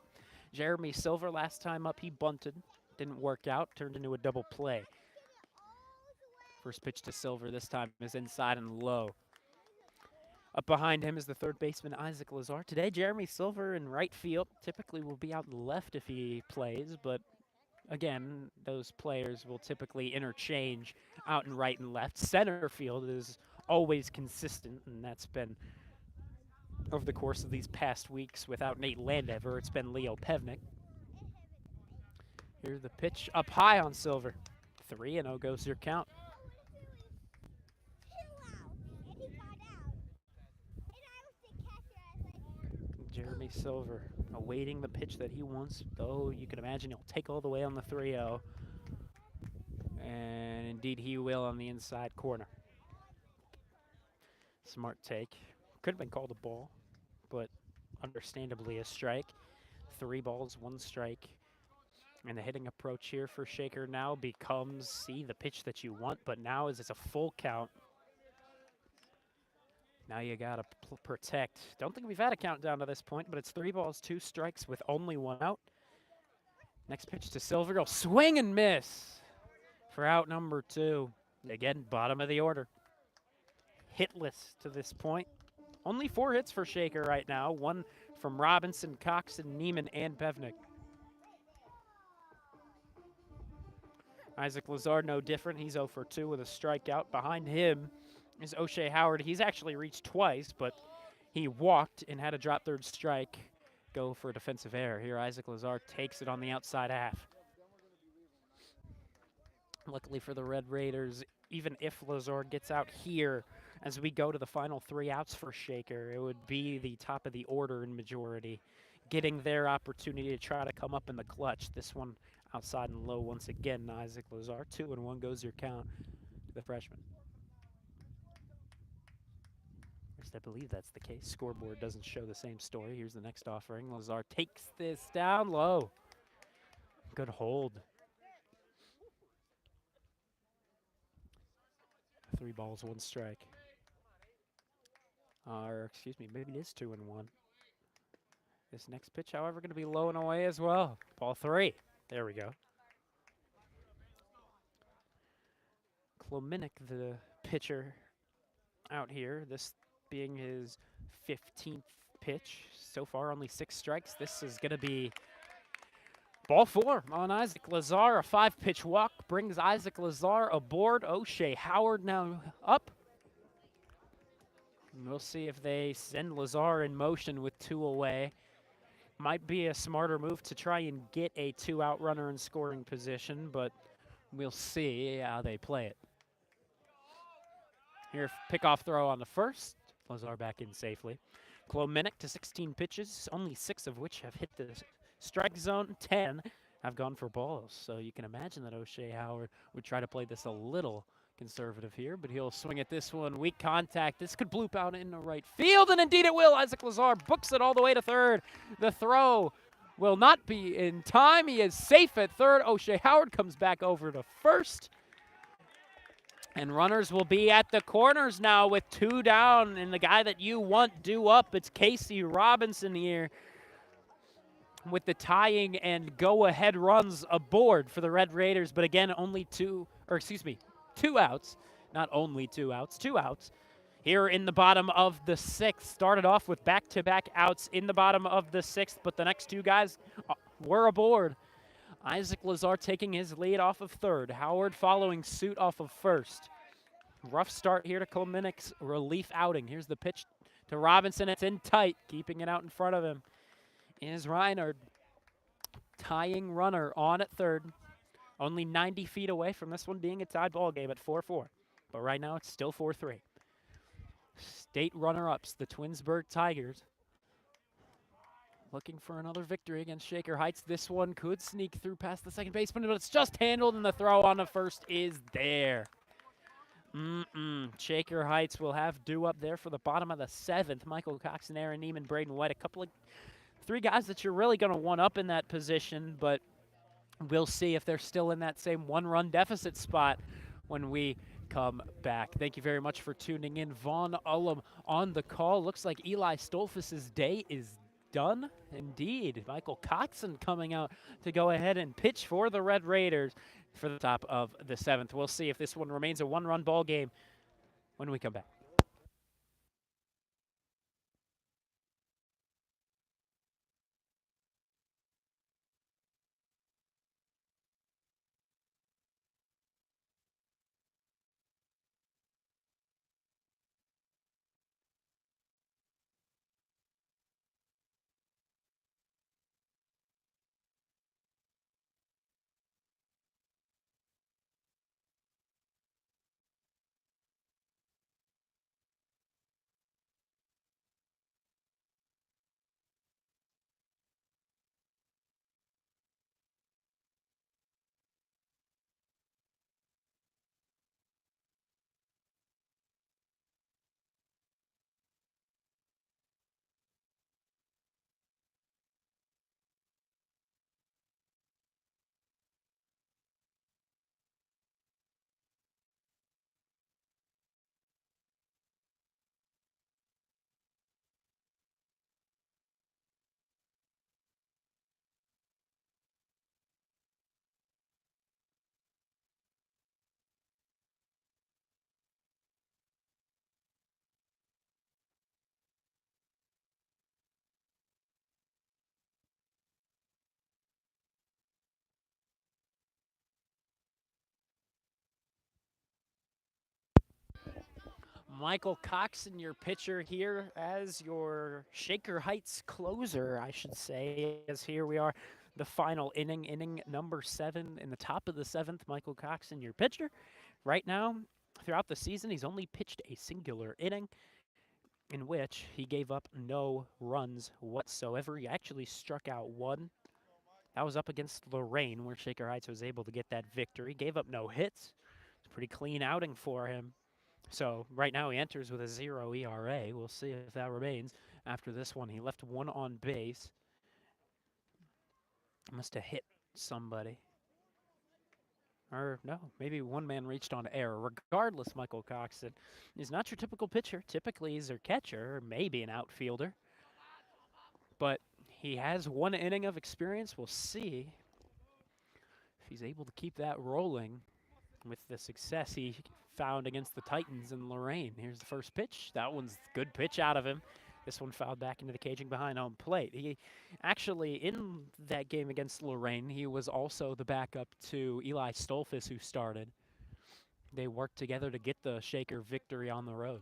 Jeremy Silver, last time up, he bunted. Didn't work out, turned into a double play. First pitch to Silver this time is inside and low. Up behind him is the third baseman, Isaac Lazar. Today, Jeremy Silver in right field. Typically will be out left if he plays, but again, those players will typically interchange out in right and left. Center field is always consistent, and that's been over the course of these past weeks. Without Nate Landever, it's been Leo Pevnik. Here's the pitch up high on Silver. 3-0 goes your count. Jeremy Silver awaiting the pitch that he wants, though you can imagine he'll take all the way on the 3-0. And indeed he will on the inside corner. Smart take. Could have been called a ball, but understandably a strike. 3 balls, 1 strike. And the hitting approach here for Shaker now becomes, see, the pitch that you want, but now as it's a full count, now you gotta protect. Don't think we've had a countdown to this point, but it's 3 balls, 2 strikes with only 1 out. Next pitch to Silver, go swing and miss for out number 2. Again, bottom of the order. Hitless to this point. Only 4 hits for Shaker right now. 1 from Robinson, Coxon, Neiman, and Pevnik. Isaac Lazar, no different. He's 0 for 2 with a strikeout. Behind him is O'Shea Howard. He's actually reached twice, but he walked and had a drop third strike. Go for a defensive error. Here, Isaac Lazar takes it on the outside half. Luckily for the Red Raiders, even if Lazar gets out here, as we go to the final 3 outs for Shaker, it would be the top of the order in majority, getting their opportunity to try to come up in the clutch. This one outside and low once again. Isaac Lazar, 2-1 goes your count to the freshman. At least I believe that's the case. Scoreboard doesn't show the same story. Here's the next offering. Lazar takes this down low. Good hold. 3 balls, 1 strike. Or, excuse me, maybe it is 2-1. This next pitch, however, going to be low and away as well. Ball 3. There we go. Klominick, the pitcher out here, this being his 15th pitch. So far, only 6 strikes. This is going to be ball 4 on Isaac Lazar. A 5-pitch walk brings Isaac Lazar aboard. O'Shea Howard now up. And we'll see if they send Lazar in motion with 2 away. Might be a smarter move to try and get a 2-out runner in scoring position, but we'll see how they play it. Here, pickoff throw on the first. Lazar back in safely. Klomenic to 16 pitches, only 6 of which have hit the strike zone. 10 have gone for balls. So you can imagine that O'Shea Howard would try to play this a little conservative here, but he'll swing at this one. Weak contact. This could bloop out into right field, and indeed it will. Isaac Lazar books it all the way to third. The throw will not be in time. He is safe at third. O'Shea Howard comes back over to first. And runners will be at the corners now with 2 down, and the guy that you want due up, it's Casey Robinson here with the tying and go-ahead runs aboard for the Red Raiders. But again, only 2 outs. Not only 2 outs, 2 outs. Here in the bottom of the 6th. Started off with back-to-back outs in the bottom of the 6th, but the next 2 guys were aboard. Isaac Lazar taking his lead off of third. Howard following suit off of first. Rough start here to Klomenic's relief outing. Here's the pitch to Robinson. It's in tight. Keeping it out in front of him is Reinhard. Tying runner on at third. Only 90 feet away from this one being a tied ball game at 4-4. But right now it's still 4-3. State runner-ups, the Twinsburg Tigers. Looking for another victory against Shaker Heights. This one could sneak through past the second baseman, but it's just handled, and the throw on the first is there. Shaker Heights will have due up there for the bottom of the 7th. Michael Cox and Aaron Neiman, Braden White, a 3 guys that you're really going to one up in that position, but we'll see if they're still in that same 1-run deficit spot when we come back. Thank you very much for tuning in. Vaughn Ullum on the call. Looks like Eli Stolfus' day is done. Indeed. Michael Coxon coming out to go ahead and pitch for the Red Raiders for the top of the 7th. We'll see if this one remains a 1-run ball game when we come back. Michael Coxon, your pitcher here as your Shaker Heights closer, I should say, as here we are, the final inning number 7 in the top of the 7th. Michael Coxon, your pitcher. Right now, throughout the season, he's only pitched a singular inning in which he gave up no runs whatsoever. He actually struck out 1. That was up against Lorraine, where Shaker Heights was able to get that victory. Gave up no hits. It's a pretty clean outing for him. So right now he enters with a 0 ERA. We'll see if that remains after this one. He left 1 on base. Must have hit somebody. Or no, maybe one man reached on error. Regardless, Michael Coxon is not your typical pitcher. Typically he's a catcher or maybe an outfielder. But he has 1 inning of experience. We'll see if he's able to keep that rolling with the success he found against the Titans in Lorraine. Here's the first pitch. That one's a good pitch out of him. This one fouled back into the caging behind home plate. He actually, in that game against Lorraine, he was also the backup to Eli Stolfus, who started. They worked together to get the Shaker victory on the road.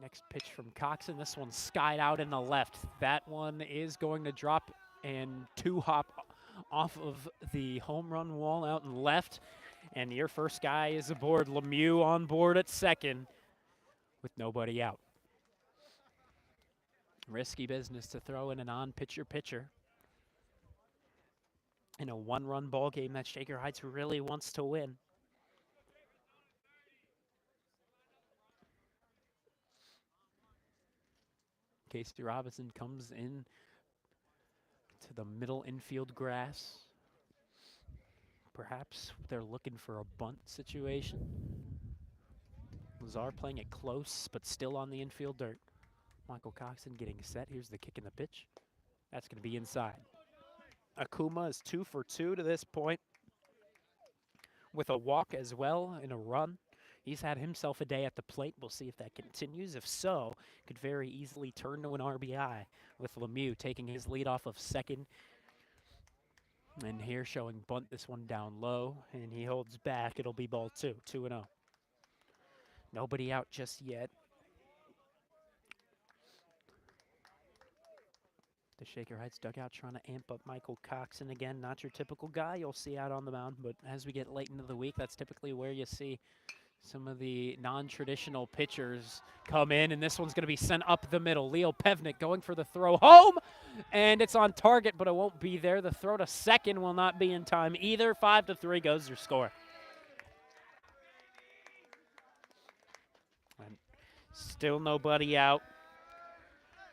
Next pitch from Coxon. This one skied out in the left. That one is going to drop and two-hop off of the home run wall out in left. And your first guy is aboard. Lemieux on board at second with nobody out. Risky business to throw in a non-pitcher pitcher in a one-run ball game that Shaker Heights really wants to win. Casey Robinson comes in to the middle infield grass. Perhaps they're looking for a bunt situation. Lazar playing it close, but still on the infield dirt. Michael Coxon getting set. Here's the kick and the pitch. That's going to be inside. Akuma is 2 for 2 to this point, with a walk as well and a run. He's had himself a day at the plate. We'll see if that continues. If so, could very easily turn to an RBI with Lemieux taking his lead off of second. And here showing bunt this one down low, and he holds back. It'll be ball 2, 2-0. Nobody out just yet. The Shaker Heights dugout trying to amp up Michael Coxon again. Not your typical guy you'll see out on the mound, but as we get late into the week, that's typically where you see some of the non-traditional pitchers come in, and this one's going to be sent up the middle. Leo Pevnik going for the throw home, and it's on target, but it won't be there. The throw to second will not be in time either. 5-3 goes your score. And still nobody out.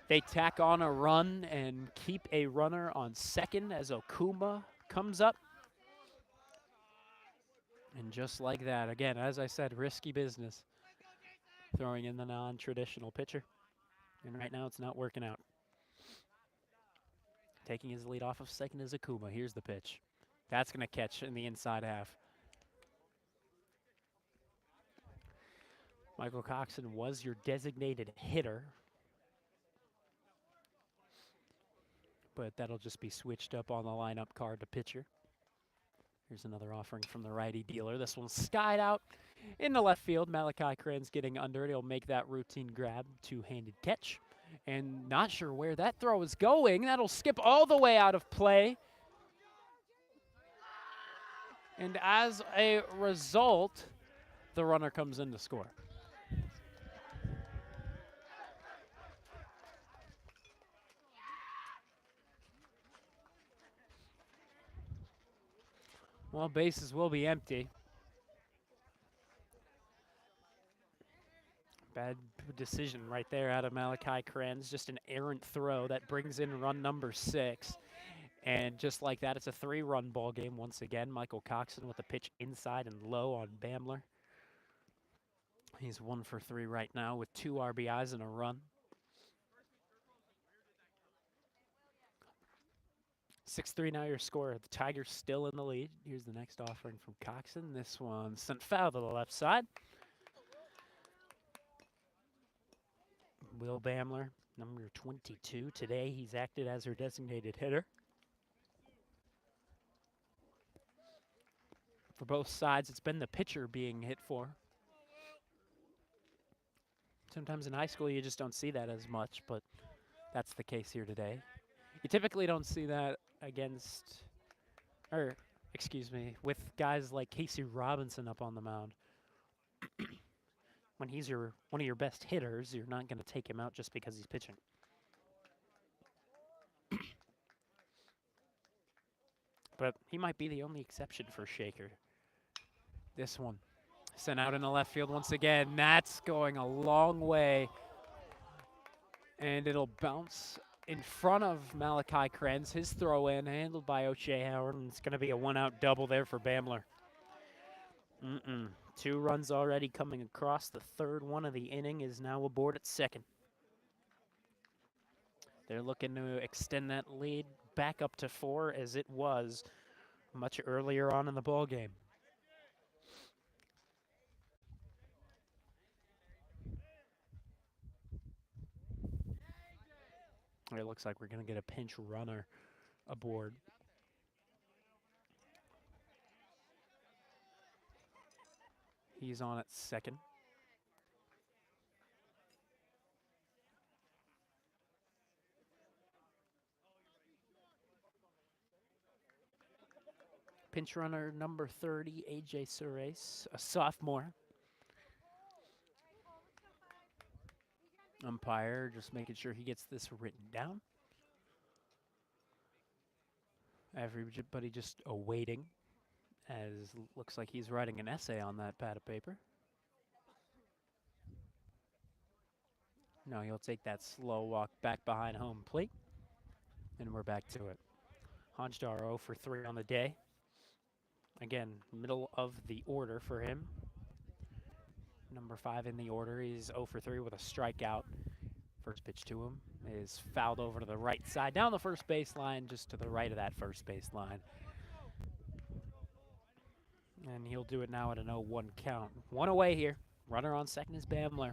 They tack on a run and keep a runner on second as Okuma comes up. And just like that, again, as I said, risky business. Throwing in the non-traditional pitcher. And right now it's not working out. Taking his lead off of second is Akuma. Here's the pitch. That's going to catch in the inside half. Michael Coxon was your designated hitter, but that'll just be switched up on the lineup card to pitcher. Here's another offering from the righty dealer. This one's skied out in the left field. Malachi Kranz getting under it. He'll make that routine grab, two-handed catch. And not sure where that throw is going. That'll skip all the way out of play. And as a result, the runner comes in to score. Well, bases will be empty. Bad decision right there out of Malachi Kranz. Just an errant throw that brings in run number 6. And just like that, it's a 3-run ball game once again. Michael Coxon with a pitch inside and low on Bamler. He's 1 for 3 right now with 2 RBIs and a run. 6-3 now your score. The Tigers still in the lead. Here's the next offering from Coxon. This one sent foul to the left side. Will Bamler, number 22. Today he's acted as her designated hitter. For both sides, it's been the pitcher being hit for. Sometimes in high school you just don't see that as much, but that's the case here today. You typically don't see that against, or excuse me, with guys like Casey Robinson up on the mound. When he's one of your best hitters, you're not going to take him out just because he's pitching. But he might be the only exception for Shaker. This one sent out in the left field once again. That's going a long way. And it'll bounce in front of Malachi Kranz. His throw in, handled by O'Shea Howard, and it's going to be a 1-out double there for Bamler. 2 runs already coming across. The third one of the inning is now aboard at second. They're looking to extend that lead back up to 4 as it was much earlier on in the ball game. It looks like we're going to get a pinch runner aboard. He's on at second. Pinch runner number 30, AJ Surace, a sophomore. Umpire just making sure he gets this written down. Everybody just awaiting, as looks like he's writing an essay on that pad of paper. No, he'll take that slow walk back behind home plate, and we're back to it. Hodgdar 0 for 3 on the day. Again, middle of the order for him. Number 5 in the order, he's 0 for 3 with a strikeout. First pitch to him is fouled over to the right side, down the first baseline, just to the right of that first baseline. And he'll do it now at an 0-1 count. One away here. Runner on second is Bamler.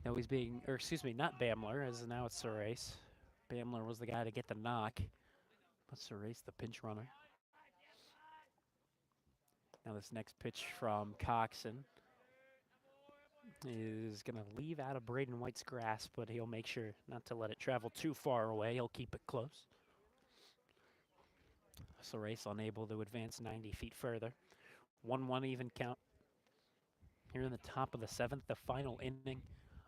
No, he's being, or excuse me, not Bamler, as now it's Surace. Bamler was the guy to get the knock, but Surace the pinch runner. Now this next pitch from Coxon is going to leave out of Braden White's grasp, but he'll make sure not to let it travel too far away. He'll keep it close. Surace unable to advance 90 feet further. 1-1 even count. Here in the top of the 7th, the final inning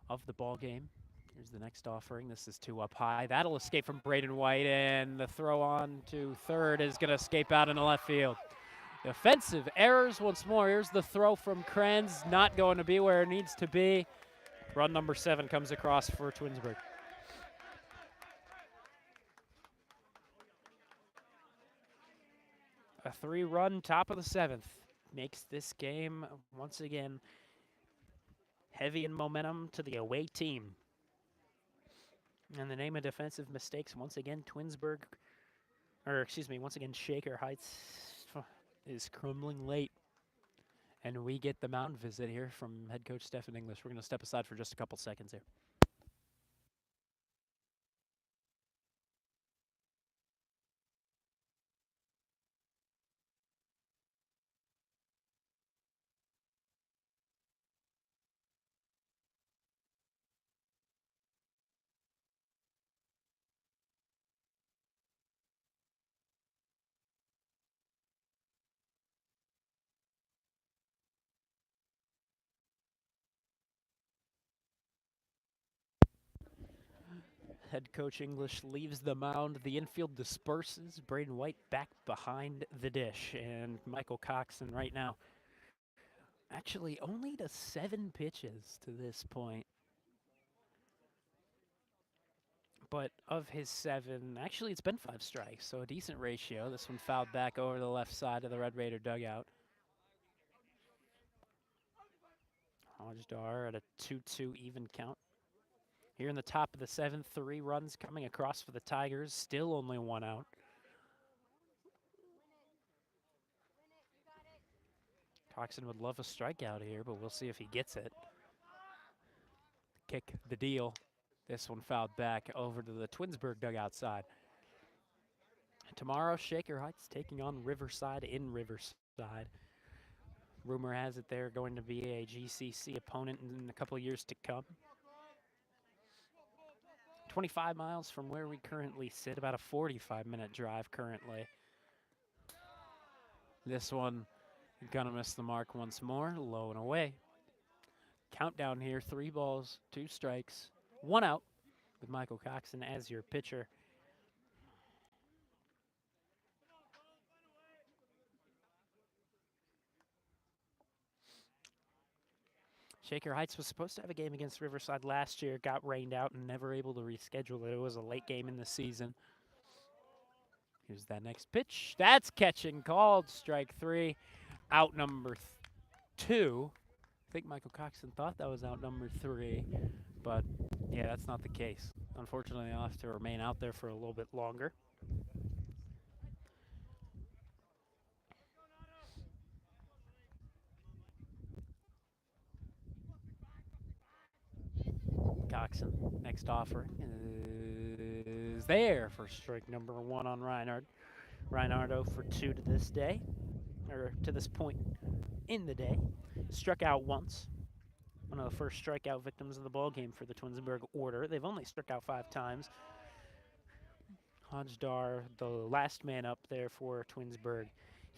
of the ball game. Here's the next offering. This is 2 up high. That'll escape from Braden White, and the throw on to third is going to escape out into left field. Defensive errors once more. Here's the throw from Krenz, not going to be where it needs to be. Run number 7 comes across for Twinsburg. A 3-run top of the 7th makes this game once again heavy in momentum to the away team. And the name of defensive mistakes, once again, Twinsburg, or excuse me, once again, Shaker Heights is crumbling late. And we get the mound visit here from head coach Stephen English. We're going to step aside for just a couple seconds here. Head coach English leaves the mound. The infield disperses. Braden White back behind the dish. And Michael Coxon right now actually only to 7 pitches to this point. But of his 7, actually it's been 5 strikes, so a decent ratio. This one fouled back over the left side of the Red Raider dugout. Hodgdar at a 2-2 even count. Here in the top of the 7th, 3 runs coming across for the Tigers. Still only 1 out. Coxon would love a strikeout here, but we'll see if he gets it. Kick the deal. This one fouled back over to the Twinsburg dugout side. Tomorrow, Shaker Heights taking on Riverside in Riverside. Rumor has it they're going to be a GCC opponent in a couple of years to come. 25 miles from where we currently sit, about a 45-minute drive currently. This one gonna miss the mark once more, low and away. Countdown here, 3 balls, 2 strikes, 1 out with Michael Coxon as your pitcher. Shaker Heights was supposed to have a game against Riverside last year, got rained out and never able to reschedule it. It was a late game in the season. Here's that next pitch. That's catching called. Strike 3. Out number 2. I think Michael Coxon thought that was out number 3, but yeah, that's not the case. Unfortunately, I'll have to remain out there for a little bit longer. Coxon, next offering is there for strike number 1 on Reinhardt. Reinhardt 0 for 2 to this day, or to this point in the day. Struck out once. One of the first strikeout victims of the ball game for the Twinsburg order. They've only struck out 5 times. Hodgdar, the last man up there for Twinsburg.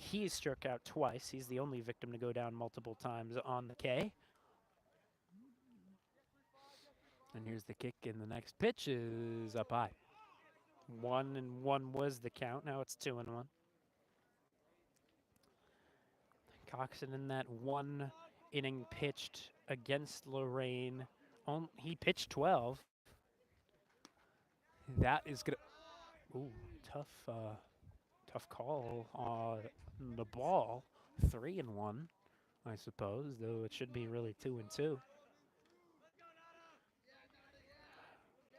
He's struck out twice. He's the only victim to go down multiple times on the K. And here's the kick, and the next pitch is up high. 1-1 was the count. Now it's 2-1. Coxon in that one inning pitched against Lorraine. He pitched 12. That is gonna. Ooh, tough call on the ball. 3-1, I suppose. Though it should be really 2-2.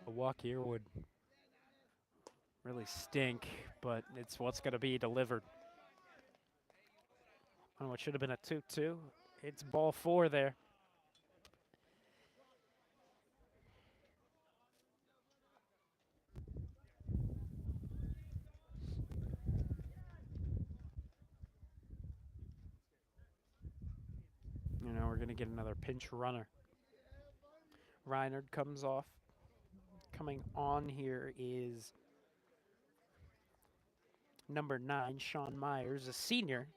A walk here would really stink, but it's what's going to be delivered. Oh, it should have been a 2-2. It's ball 4 there. You know, we're going to get another pinch runner. Reinard comes off. Coming on here is number 9, Sean Myers, a senior,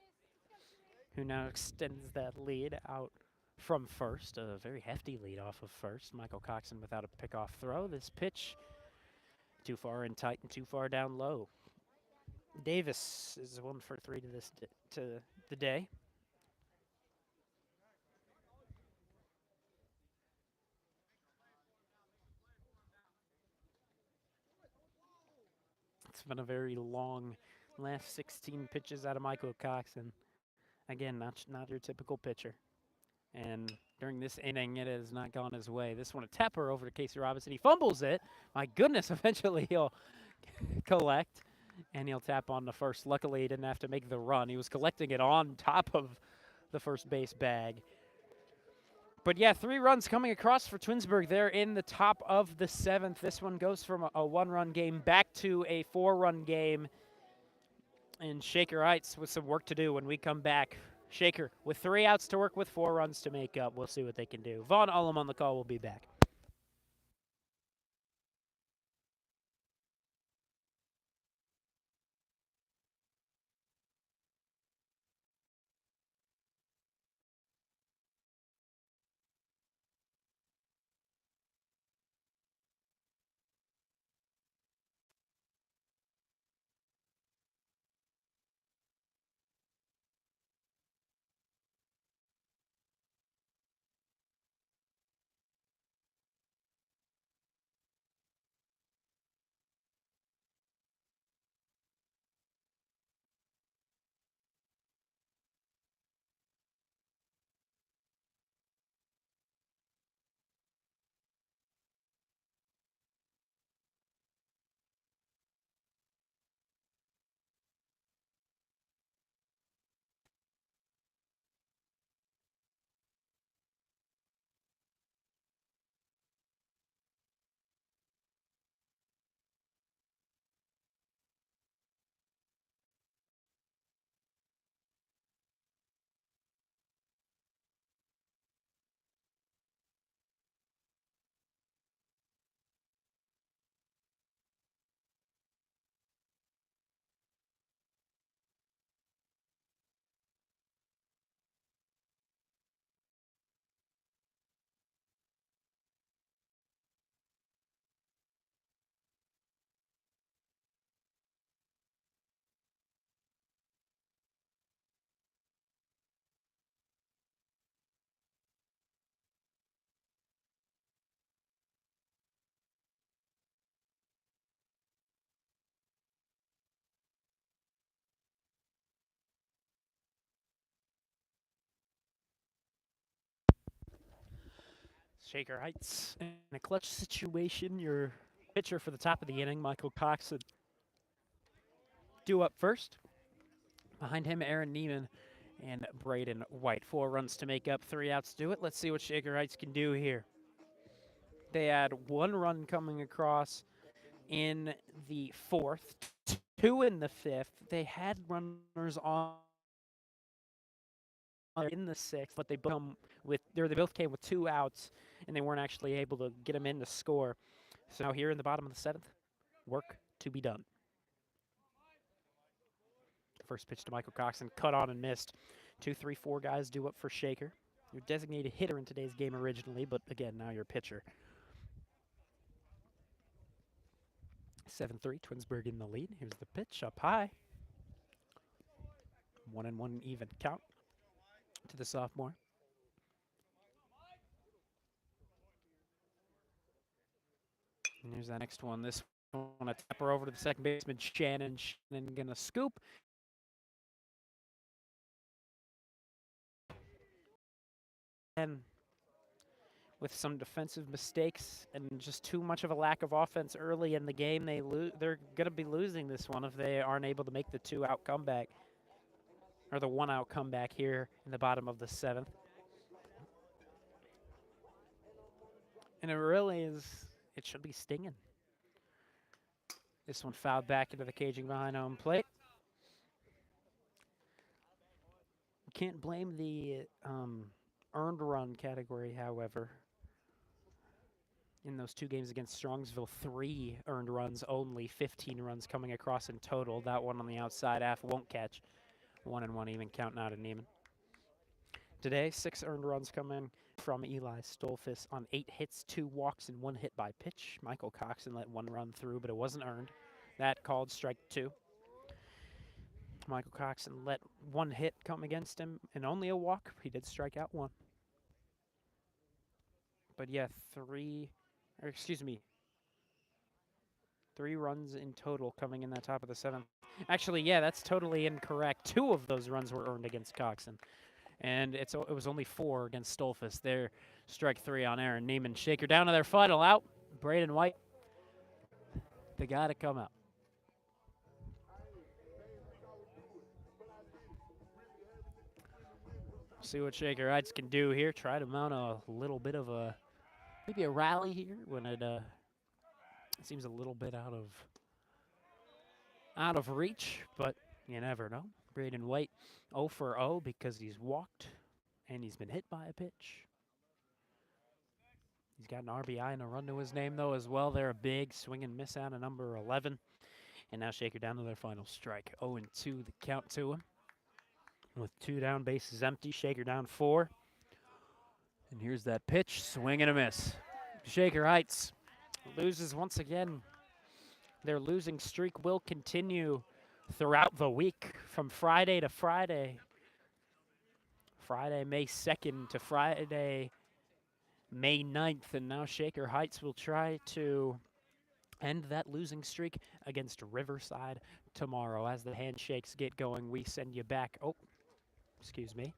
who now extends that lead out from first. A very hefty lead off of first. Michael Coxon without a pickoff throw. This pitch too far in tight and too far down low. Davis is 1 for 3 to the day. It's been a very long last 16 pitches out of Michael Coxon. Again, not your typical pitcher. And during this inning, it has not gone his way. This one, a tapper over to Casey Robinson. He fumbles it. My goodness, eventually he'll collect, and he'll tap on the first. Luckily, he didn't have to make the run. He was collecting it on top of the first base bag. But yeah, 3 runs coming across for Twinsburg there in the top of the 7th. This one goes from a 1-run game back to a 4-run game. And Shaker Heights with some work to do when we come back. Shaker with 3 outs to work with, 4 runs to make up. We'll see what they can do. Vaughn Ullum on the call. We'll be back. Shaker Heights in a clutch situation. Your pitcher for the top of the inning, Michael Coxon, due up first. Behind him, Aaron Neiman and Braden White. 4 runs to make up, 3 outs to do it. Let's see what Shaker Heights can do here. They had 1 run coming across in the 4th, 2 in the 5th. They had runners on in the 6th, but they both came with 2 outs, and they weren't actually able to get them in to score. So now here in the bottom of the 7th, work to be done. First pitch to Michael Coxon, cut on and missed. 2, 3, 4 guys due up for Shaker. Your designated hitter in today's game originally, but again, now your pitcher. 7-3, Twinsburg in the lead. Here's the pitch up high. 1-1 even count to the sophomore. And here's that next one. This one, a tapper over to the second baseman, Shannon. Shannon gonna scoop. And with some defensive mistakes and just too much of a lack of offense early in the game, they're gonna be losing this one if they aren't able to make the 2-out comeback. Or the 1-out comeback here in the bottom of the 7th. And it really is, it should be stinging. This one fouled back into the caging behind home plate. Can't blame the earned run category, however. In those 2 games against Strongsville, 3 earned runs only, 15 runs coming across in total. That one on the outside half won't catch. 1-1 even count now to Neiman. Today, 6 earned runs coming from Eli Stolfus on 8 hits, 2 walks, and 1 hit by pitch. Michael Coxon let 1 run through, but it wasn't earned. That called strike 2. Michael Coxon let 1 hit come against him and only a walk. He did strike out 1. But yeah, 3 runs in total coming in that top of the 7th. Actually, yeah, that's totally incorrect. 2 of those runs were earned against Coxon. And it was only 4 against Stolfus. There, strike 3 on Aaron Neiman. Shaker down to their final out. Braden White, the guy to come out. See what Shaker Heights can do here. Try to mount a little bit of maybe a rally here when it seems a little bit out of reach, but you never know. Braden White 0 for 0 because he's walked and he's been hit by a pitch. He's got an RBI and a run to his name, though, as well. They're a big swing and miss out of number 11. And now Shaker down to their final strike. 0-2 the count to him. With 2 down, bases empty. Shaker down 4. And here's that pitch. Swing and a miss. Shaker Heights loses once again. Their losing streak will continue throughout the week from Friday to Friday. Friday, May 2nd to Friday, May 9th. And now Shaker Heights will try to end that losing streak against Riverside tomorrow. As the handshakes get going, we send you back. Oh, excuse me.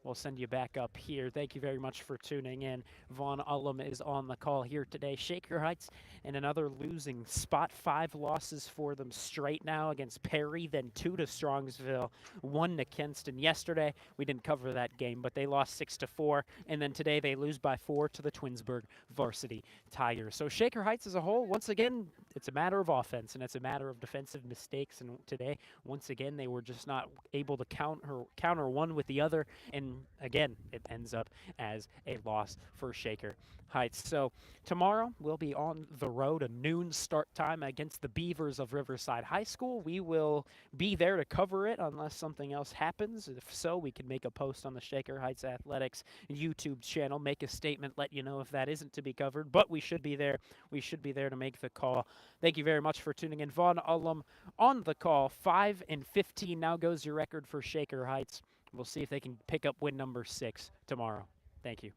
We'll send you back up here. Thank you very much for tuning in. Vaughn Ullum is on the call here today. Shaker Heights in another losing spot. 5 losses for them straight now against Perry, then 2 to Strongsville, 1 to Kinston. Yesterday, we didn't cover that game, but they lost 6-4, and then today they lose by 4 to the Twinsburg Varsity Tigers. So Shaker Heights as a whole, once again, it's a matter of offense, and it's a matter of defensive mistakes, and today, once again, they were just not able to counter one with the other, and again, it ends up as a loss for Shaker Heights. So tomorrow, we'll be on the road, a noon start time against the Beavers of Riverside High School. We will be there to cover it unless something else happens. If so, we can make a post on the Shaker Heights Athletics YouTube channel, make a statement, let you know if that isn't to be covered, but we should be there. We should be there to make the call. Thank you very much for tuning in. Vaughn Ullum on the call. 5-15 now goes your record for Shaker Heights. We'll see if they can pick up win number 6 tomorrow. Thank you.